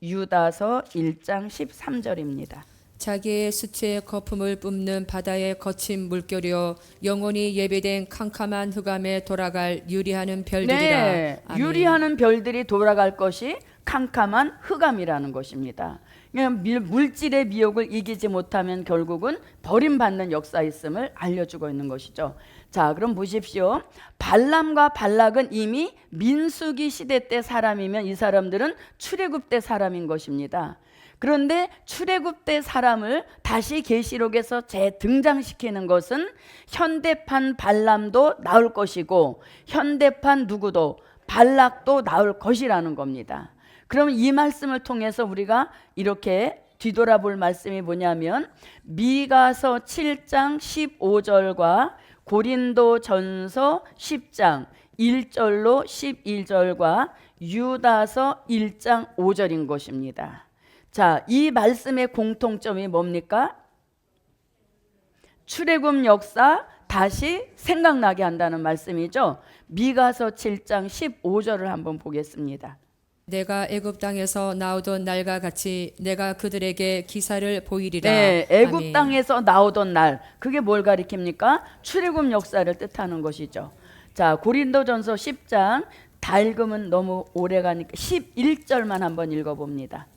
유다서 1장 13절입니다. 자기의 수치의 거품을 뿜는 바다의 거친 물결이요 영원히 예배된 캄캄한 흑암에 돌아갈 유리하는 별들이라. 네, 아멘. 유리하는 별들이 돌아갈 것이 캄캄한 흑암이라는 것입니다. 그냥 물질의 미혹을 이기지 못하면 결국은 버림받는 역사 있음을 알려주고 있는 것이죠. 자, 그럼 보십시오. 발람과 발락은 이미 민수기 시대 때 사람이면 이 사람들은 출애굽 때 사람인 것입니다. 그런데 출애굽 때 사람을 다시 계시록에서 재등장시키는 것은 현대판 발람도 나올 것이고 현대판 누구도 발락도 나올 것이라는 겁니다. 그럼 이 말씀을 통해서 우리가 이렇게 뒤돌아볼 말씀이 뭐냐면 미가서 7장 15절과 고린도전서 10장 1절로 11절과 유다서 1장 5절인 것입니다. 자, 이 말씀의 공통점이 뭡니까? 출애굽 역사 다시 생각나게 한다는 말씀이죠. 미가서 7장 15절을 한번 보겠습니다. 내가 애굽 땅에서 나오던 날과 같이 내가 그들에게 기사를 보이리라. 네, 애굽 아멘. 땅에서 나오던 날, 그게 뭘 가리킵니까? 출애굽 역사를 뜻하는 것이죠. 자, 고린도전서 10장 다 읽으면 너무 오래 가니까 11절만 한번 읽어봅니다.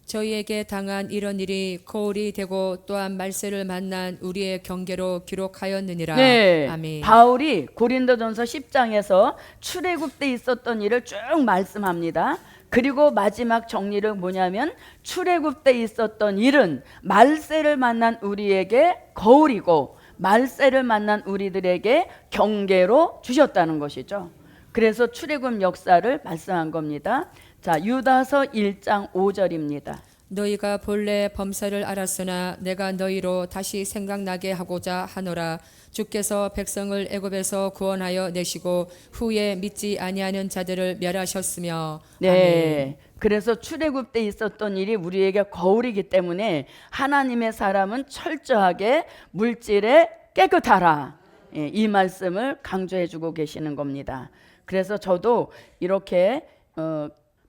저희에게 당한 이런 일이 거울이 되고 또한 말세를 만난 우리의 경계로 기록하였느니라. 네, 아멘. 바울이 고린도전서 10장에서 출애굽 때 있었던 일을 쭉 말씀합니다. 그리고 마지막 정리를 뭐냐면 출애굽 때 있었던 일은 말세를 만난 우리에게 거울이고 말세를 만난 우리들에게 경계로 주셨다는 것이죠. 그래서 출애굽 역사를 말씀한 겁니다. 자, 유다서 1장 5절입니다. 너희가 본래 범사를 알았으나 내가 너희로 다시 생각나게 하고자 하노라. 주께서 백성을 애굽에서 구원하여 내시고 후에 믿지 아니하는 자들을 멸하셨으며. 네. 아멘. 그래서 출애굽 때 있었던 일이 우리에게 거울이기 때문에 하나님의 사람은 철저하게 물질에 깨끗하라. 예, 이 말씀을 강조해 주고 계시는 겁니다. 그래서 저도 이렇게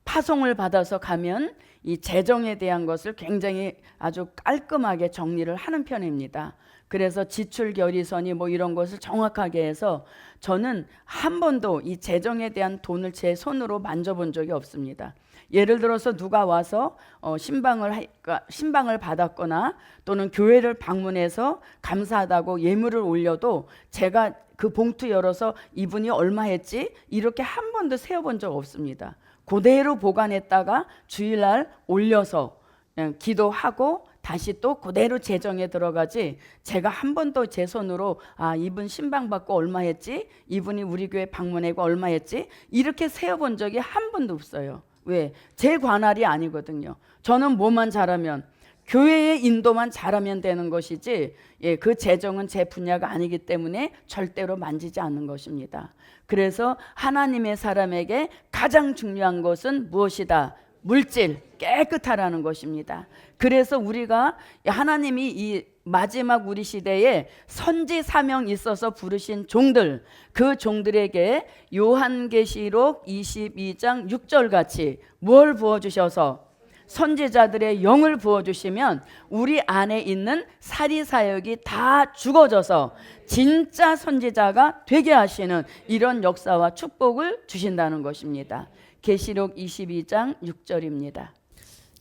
파송을 받아서 가면 이 재정에 대한 것을 굉장히 아주 깔끔하게 정리를 하는 편입니다. 그래서 지출 결의선이 뭐 이런 것을 정확하게 해서 저는 한 번도 이 재정에 대한 돈을 제 손으로 만져본 적이 없습니다. 예를 들어서 누가 와서 신방을 받았거나 또는 교회를 방문해서 감사하다고 예물을 올려도 제가 그 봉투 열어서 이분이 얼마 했지? 이렇게 한 번도 세어본 적 없습니다. 그대로 보관했다가 주일날 올려서 그냥 기도하고 다시 또 그대로 재정에 들어가지 제가 한 번도 제 손으로 이분 신방 받고 얼마 했지? 이분이 우리 교회 방문하고 얼마 했지? 이렇게 세어본 적이 한 번도 없어요. 왜? 제 관할이 아니거든요. 저는 뭐만 잘하면 교회의 인도만 잘하면 되는 것이지 그 재정은 제 분야가 아니기 때문에 절대로 만지지 않는 것입니다. 그래서 하나님의 사람에게 가장 중요한 것은 무엇이다? 물질, 깨끗하라는 것입니다. 그래서 우리가 하나님이 이 마지막 우리 시대에 선지 사명 있어서 부르신 종들, 그 종들에게 요한계시록 22장 6절 같이 뭘 부어주셔서 선지자들의 영을 부어주시면 우리 안에 있는 사리사욕이 다 죽어져서 진짜 선지자가 되게 하시는 이런 역사와 축복을 주신다는 것입니다. 계시록 22장 6절입니다.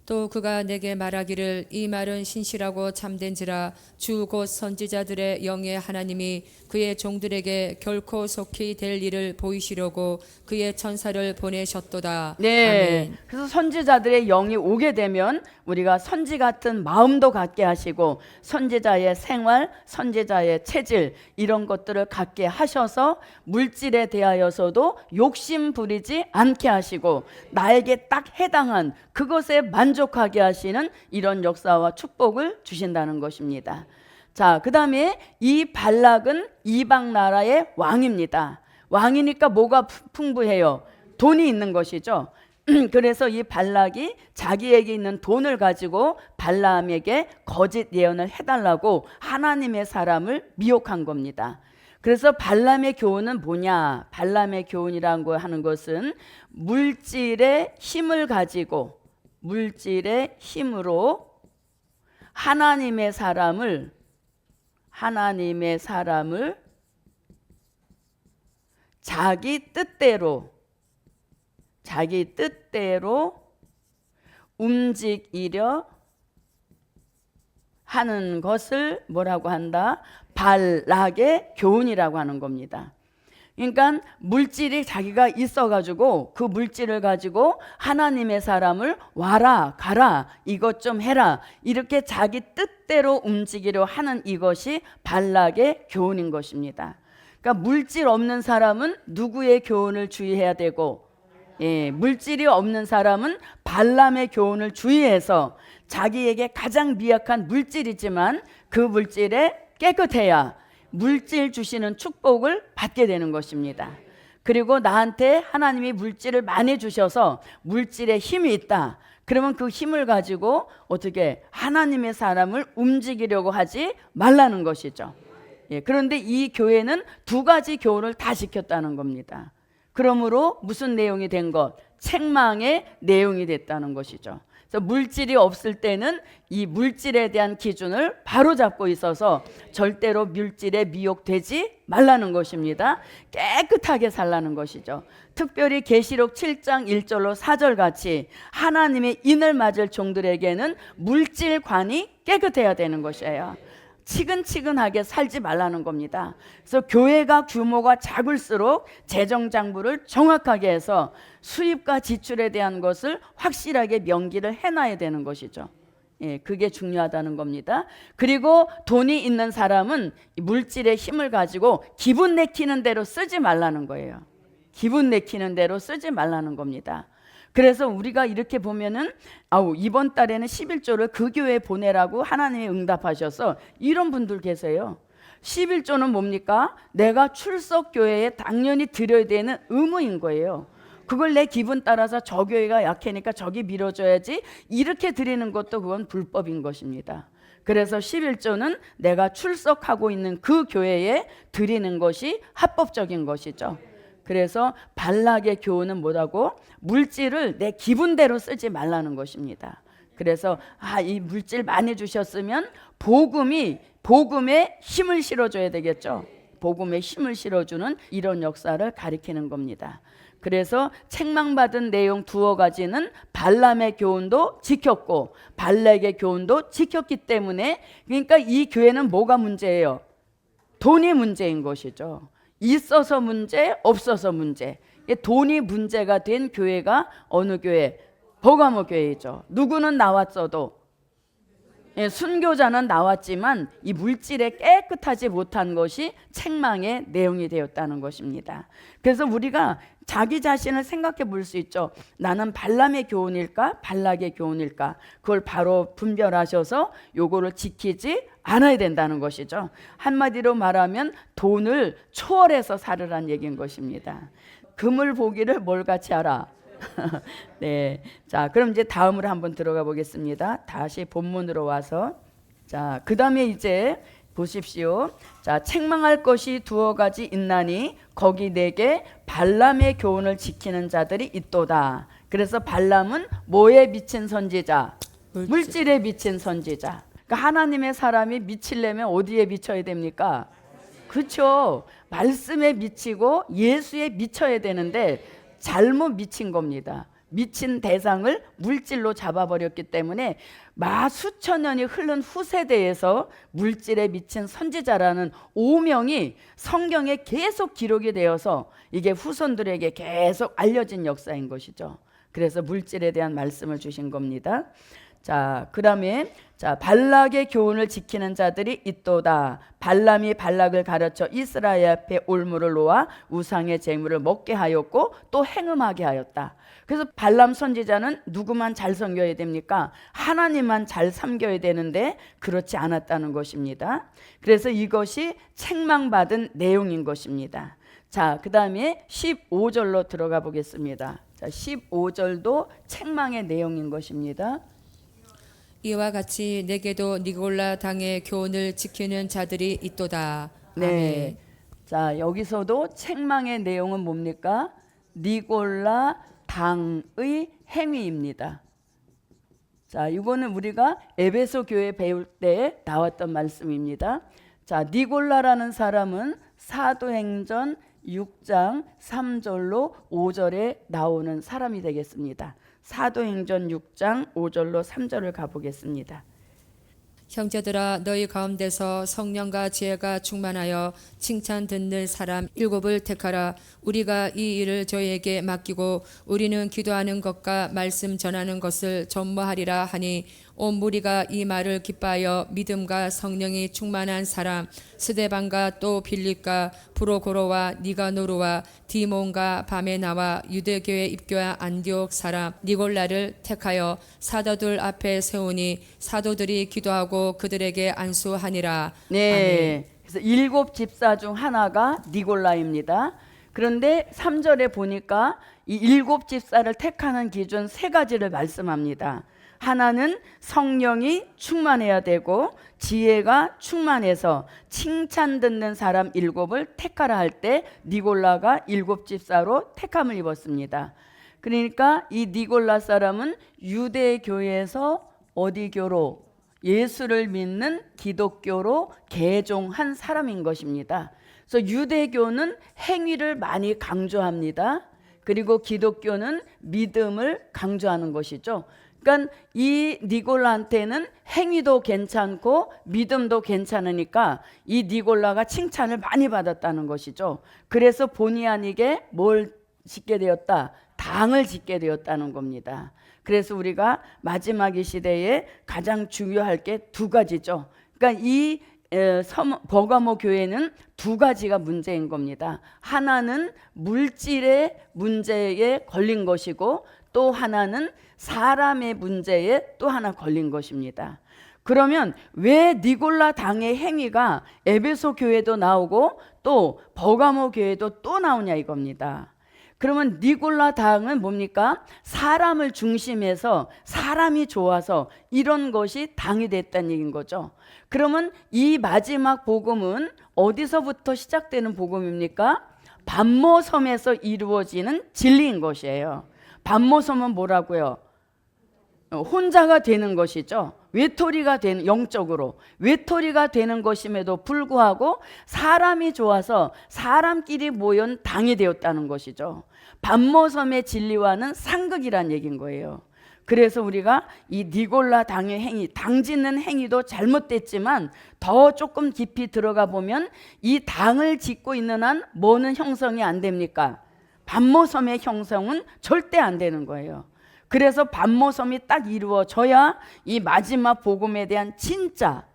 또 그가 내게 말하기를 이 말은 신실하고 참된지라 주 곧 선지자들의 영의 하나님이 그의 종들에게 결코 속히 될 일을 보이시려고 그의 천사를 보내셨도다. 네. 아멘. 그래서 선지자들의 영이 오게 되면 우리가 선지 같은 마음도 갖게 하시고 선지자의 생활, 선지자의 체질 이런 것들을 갖게 하셔서 물질에 대하여서도 욕심 부리지 않게 하시고 나에게 딱 해당한 그것에 만족하게 하시는 이런 역사와 축복을 주신다는 것입니다. 자, 그 다음에 이 발락은 이방 나라의 왕입니다. 왕이니까 뭐가 풍부해요? 돈이 있는 것이죠. 그래서 이 발락이 자기에게 있는 돈을 가지고 발라함에게 거짓 예언을 해달라고 하나님의 사람을 미혹한 겁니다. 그래서 발람의 교훈은 뭐냐? 발람의 교훈이라고 하는 것은 물질의 힘을 가지고 물질의 힘으로 하나님의 사람을 자기 뜻대로 움직이려 하는 것을 뭐라고 한다? 발락의 교훈이라고 하는 겁니다. 그러니까 물질이 자기가 있어가지고 그 물질을 가지고 하나님의 사람을 와라 가라 이것 좀 해라 이렇게 자기 뜻대로 움직이려 하는 이것이 발락의 교훈인 것입니다. 그러니까 물질 없는 사람은 누구의 교훈을 주의해야 되고 물질이 없는 사람은 발람의 교훈을 주의해서 자기에게 가장 미약한 물질이지만 그 물질에 깨끗해야 물질 주시는 축복을 받게 되는 것입니다. 그리고 나한테 하나님이 물질을 많이 주셔서 물질에 힘이 있다. 그러면 그 힘을 가지고 어떻게 하나님의 사람을 움직이려고 하지 말라는 것이죠. 그런데 이 교회는 두 가지 교훈을 다 지켰다는 겁니다. 그러므로 무슨 내용이 된 것? 책망의 내용이 됐다는 것이죠. 그래서 물질이 없을 때는 이 물질에 대한 기준을 바로 잡고 있어서 절대로 물질에 미혹되지 말라는 것입니다. 깨끗하게 살라는 것이죠. 특별히 계시록 7장 1절로 4절 같이 하나님의 인을 맞을 종들에게는 물질관이 깨끗해야 되는 것이에요. 치근치근하게 살지 말라는 겁니다. 그래서 교회가 규모가 작을수록 재정장부를 정확하게 해서 수입과 지출에 대한 것을 확실하게 명기를 해놔야 되는 것이죠. 예, 그게 중요하다는 겁니다. 그리고 돈이 있는 사람은 물질의 힘을 가지고 기분 내키는 대로 쓰지 말라는 거예요. 기분 내키는 대로 쓰지 말라는 겁니다. 그래서 우리가 이렇게 보면은 이번 달에는 11조를 그 교회에 보내라고 하나님이 응답하셔서 이런 분들 계세요. 11조는 뭡니까? 내가 출석 교회에 당연히 드려야 되는 의무인 거예요. 그걸 내 기분 따라서 저 교회가 약하니까 저기 밀어줘야지 이렇게 드리는 것도 그건 불법인 것입니다. 그래서 11조는 내가 출석하고 있는 그 교회에 드리는 것이 합법적인 것이죠. 그래서 발락의 교훈은 뭐라고? 물질을 내 기분대로 쓰지 말라는 것입니다. 그래서 이 물질 많이 주셨으면 복음에 힘을 실어줘야 되겠죠. 복음에 힘을 실어주는 이런 역사를 가리키는 겁니다. 그래서 책망받은 내용 두어 가지는 발람의 교훈도 지켰고 발락의 교훈도 지켰기 때문에, 그러니까 이 교회는 뭐가 문제예요? 돈이 문제인 것이죠. 있어서 문제, 없어서 문제. 돈이 문제가 된 교회가 어느 교회? 버가모 교회이죠. 누구는 나왔어도, 순교자는 나왔지만 이 물질에 깨끗하지 못한 것이 책망의 내용이 되었다는 것입니다. 그래서 우리가 자기 자신을 생각해 볼 수 있죠. 나는 발람의 교훈일까? 발락의 교훈일까? 그걸 바로 분별하셔서 요거를 지키지 않아야 된다는 것이죠. 한마디로 말하면 돈을 초월해서 살으란 얘기인 것입니다. 금을 보기를 뭘 같이 하라. 네, 자, 그럼 이제 다음으로 한번 들어가 보겠습니다. 다시 본문으로 와서, 자, 그 다음에 이제 보십시오. 자, 책망할 것이 두어 가지 있나니 거기 내게 발람의 교훈을 지키는 자들이 있도다. 그래서 발람은 뭐에 미친 선지자? 물질에 미친 선지자. 그러니까 하나님의 사람이 미치려면 어디에 미쳐야 됩니까? 그렇죠. 말씀에 미치고 예수에 미쳐야 되는데 잘못 미친 겁니다. 미친 대상을 물질로 잡아버렸기 때문에 수천 년이 흐른 후세대에서 물질에 미친 선지자라는 오명이 성경에 계속 기록이 되어서 이게 후손들에게 계속 알려진 역사인 것이죠. 그래서 물질에 대한 말씀을 주신 겁니다. 자, 그 다음에 발락의 교훈을 지키는 자들이 있도다. 발람이 발락을 가르쳐 이스라엘 앞에 올무를 놓아 우상의 제물을 먹게 하였고 또 행음하게 하였다. 그래서 발람 선지자는 누구만 잘 섬겨야 됩니까? 하나님만 잘 섬겨야 되는데 그렇지 않았다는 것입니다. 그래서 이것이 책망받은 내용인 것입니다. 자, 그 다음에 15절로 들어가 보겠습니다. 자, 15절도 책망의 내용인 것입니다. 이와 같이 내게도 니골라 당의 교훈을 지키는 자들이 있도다. 네. 아멘. 자, 여기서도 책망의 내용은 뭡니까? 니골라 당의 행위입니다. 자, 이거는 우리가 에베소 교회 배울 때 나왔던 말씀입니다. 자, 니골라라는 사람은 사도행전 6장 3절로 5절에 나오는 사람이 되겠습니다. 사도행전 6장 5절로 3절을 가보겠습니다. 형제들아 너희 가운데서 성령과 지혜가 충만하여 칭찬 듣는 사람 7을 택하라. 우리가 이 일을 저희에게 맡기고 우리는 기도하는 것과 말씀 전하는 것을 전무하리라 하니 온 무리가 이 말을 기뻐하여 믿음과 성령이 충만한 사람 스데반과 또 빌립과 브로고로와 니가노르와 디몬과 바메나와 유대교에 입교한 안디옥 사람 니골라를 택하여 사도들 앞에 세우니 사도들이 기도하고 그들에게 안수하니라. 네. 그래서 7 집사 중 하나가 니골라입니다. 그런데 3절에 보니까 이 7 집사를 택하는 기준 3가지를 말씀합니다. 하나는 성령이 충만해야 되고 지혜가 충만해서 칭찬 듣는 사람 7을 택하라 할 때 니골라가 7 집사로 택함을 입었습니다. 그러니까 이 니골라 사람은 유대 교회에서 어디 교로? 예수를 믿는 기독교로 개종한 사람인 것입니다. 그래서 유대교는 행위를 많이 강조합니다. 그리고 기독교는 믿음을 강조하는 것이죠. 그러니까 이 니골라한테는 행위도 괜찮고 믿음도 괜찮으니까 이 니골라가 칭찬을 많이 받았다는 것이죠. 그래서 본의 아니게 뭘 짓게 되었다? 당을 짓게 되었다는 겁니다. 그래서 우리가 마지막 이 시대에 가장 중요할 게 두 가지죠. 그러니까 이 버가모 교회는 두 가지가 문제인 겁니다. 하나는 물질의 문제에 걸린 것이고 또 하나는 사람의 문제에 또 하나 걸린 것입니다. 그러면 왜 니골라 당의 행위가 에베소 교회도 나오고 또 버가모 교회도 또 나오냐 이겁니다. 그러면 니골라 당은 뭡니까? 사람을 중심해서 사람이 좋아서 이런 것이 당이 됐다는 얘기인 거죠. 그러면 이 마지막 복음은 어디서부터 시작되는 복음입니까? 반모섬에서 이루어지는 진리인 것이에요. 반모섬은 뭐라고요? 혼자가 되는 것이죠. 외톨이가 되는, 영적으로 외톨이가 되는 것임에도 불구하고 사람이 좋아서 사람끼리 모연 당이 되었다는 것이죠. 반모섬의 진리와는 상극이란 얘기인 거예요. 그래서 우리가 이 니골라 당의 행위, 당 짓는 행위도 잘못됐지만 더 조금 깊이 들어가 보면 이 당을 짓고 있는 한 뭐는 형성이 안 됩니까? 반모섬의 형성은 절대 안 되는 거예요. 그래서 반모섬이 딱 이루어져야 이 마지막 복음에 대한 진짜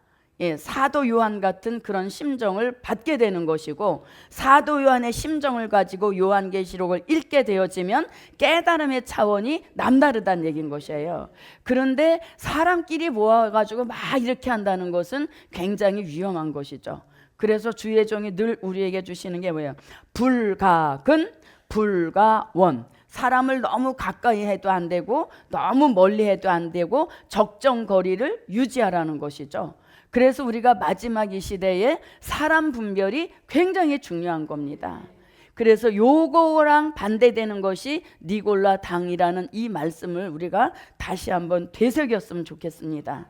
사도 요한 같은 그런 심정을 받게 되는 것이고, 사도 요한의 심정을 가지고 요한계시록을 읽게 되어지면 깨달음의 차원이 남다르다는 얘기인 것이에요. 그런데 사람끼리 모아가지고 막 이렇게 한다는 것은 굉장히 위험한 것이죠. 그래서 주의 종이 늘 우리에게 주시는 게 뭐예요? 불가근 불가원. 사람을 너무 가까이 해도 안 되고 너무 멀리 해도 안 되고 적정 거리를 유지하라는 것이죠. 그래서 우리가 마지막 이 시대에 사람 분별이 굉장히 중요한 겁니다. 그래서 요거랑 반대되는 것이 니골라 당이라는 이 말씀을 우리가 다시 한번 되새겼으면 좋겠습니다.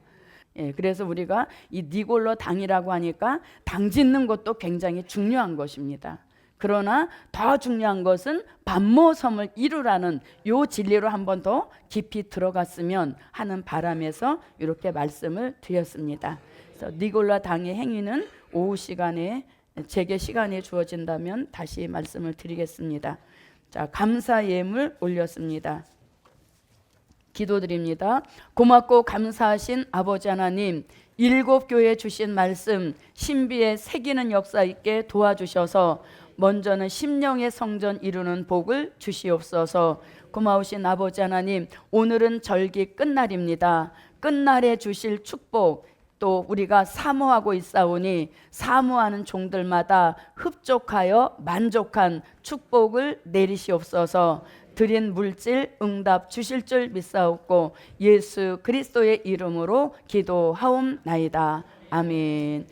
그래서 우리가 이 니골라 당이라고 하니까 당 짓는 것도 굉장히 중요한 것입니다. 그러나 더 중요한 것은 반모섬을 이루라는 요 진리로 한 번 더 깊이 들어갔으면 하는 바람에서 이렇게 말씀을 드렸습니다. 그래서 니골라 당의 행위는 오후 시간에 제게 시간이 주어진다면 다시 말씀을 드리겠습니다. 자, 감사 예물 올렸습니다. 기도드립니다. 고맙고 감사하신 아버지 하나님, 일곱 교회 주신 말씀 신비에 새기는 역사 있게 도와주셔서 먼저는 심령의 성전 이루는 복을 주시옵소서. 고마우신 아버지 하나님, 오늘은 절기 끝날입니다. 끝날에 주실 축복 또 우리가 사모하고 있사오니 사모하는 종들마다 흡족하여 만족한 축복을 내리시옵소서. 드린 물질 응답 주실 줄 믿사옵고 예수 그리스도의 이름으로 기도하옵나이다. 아멘.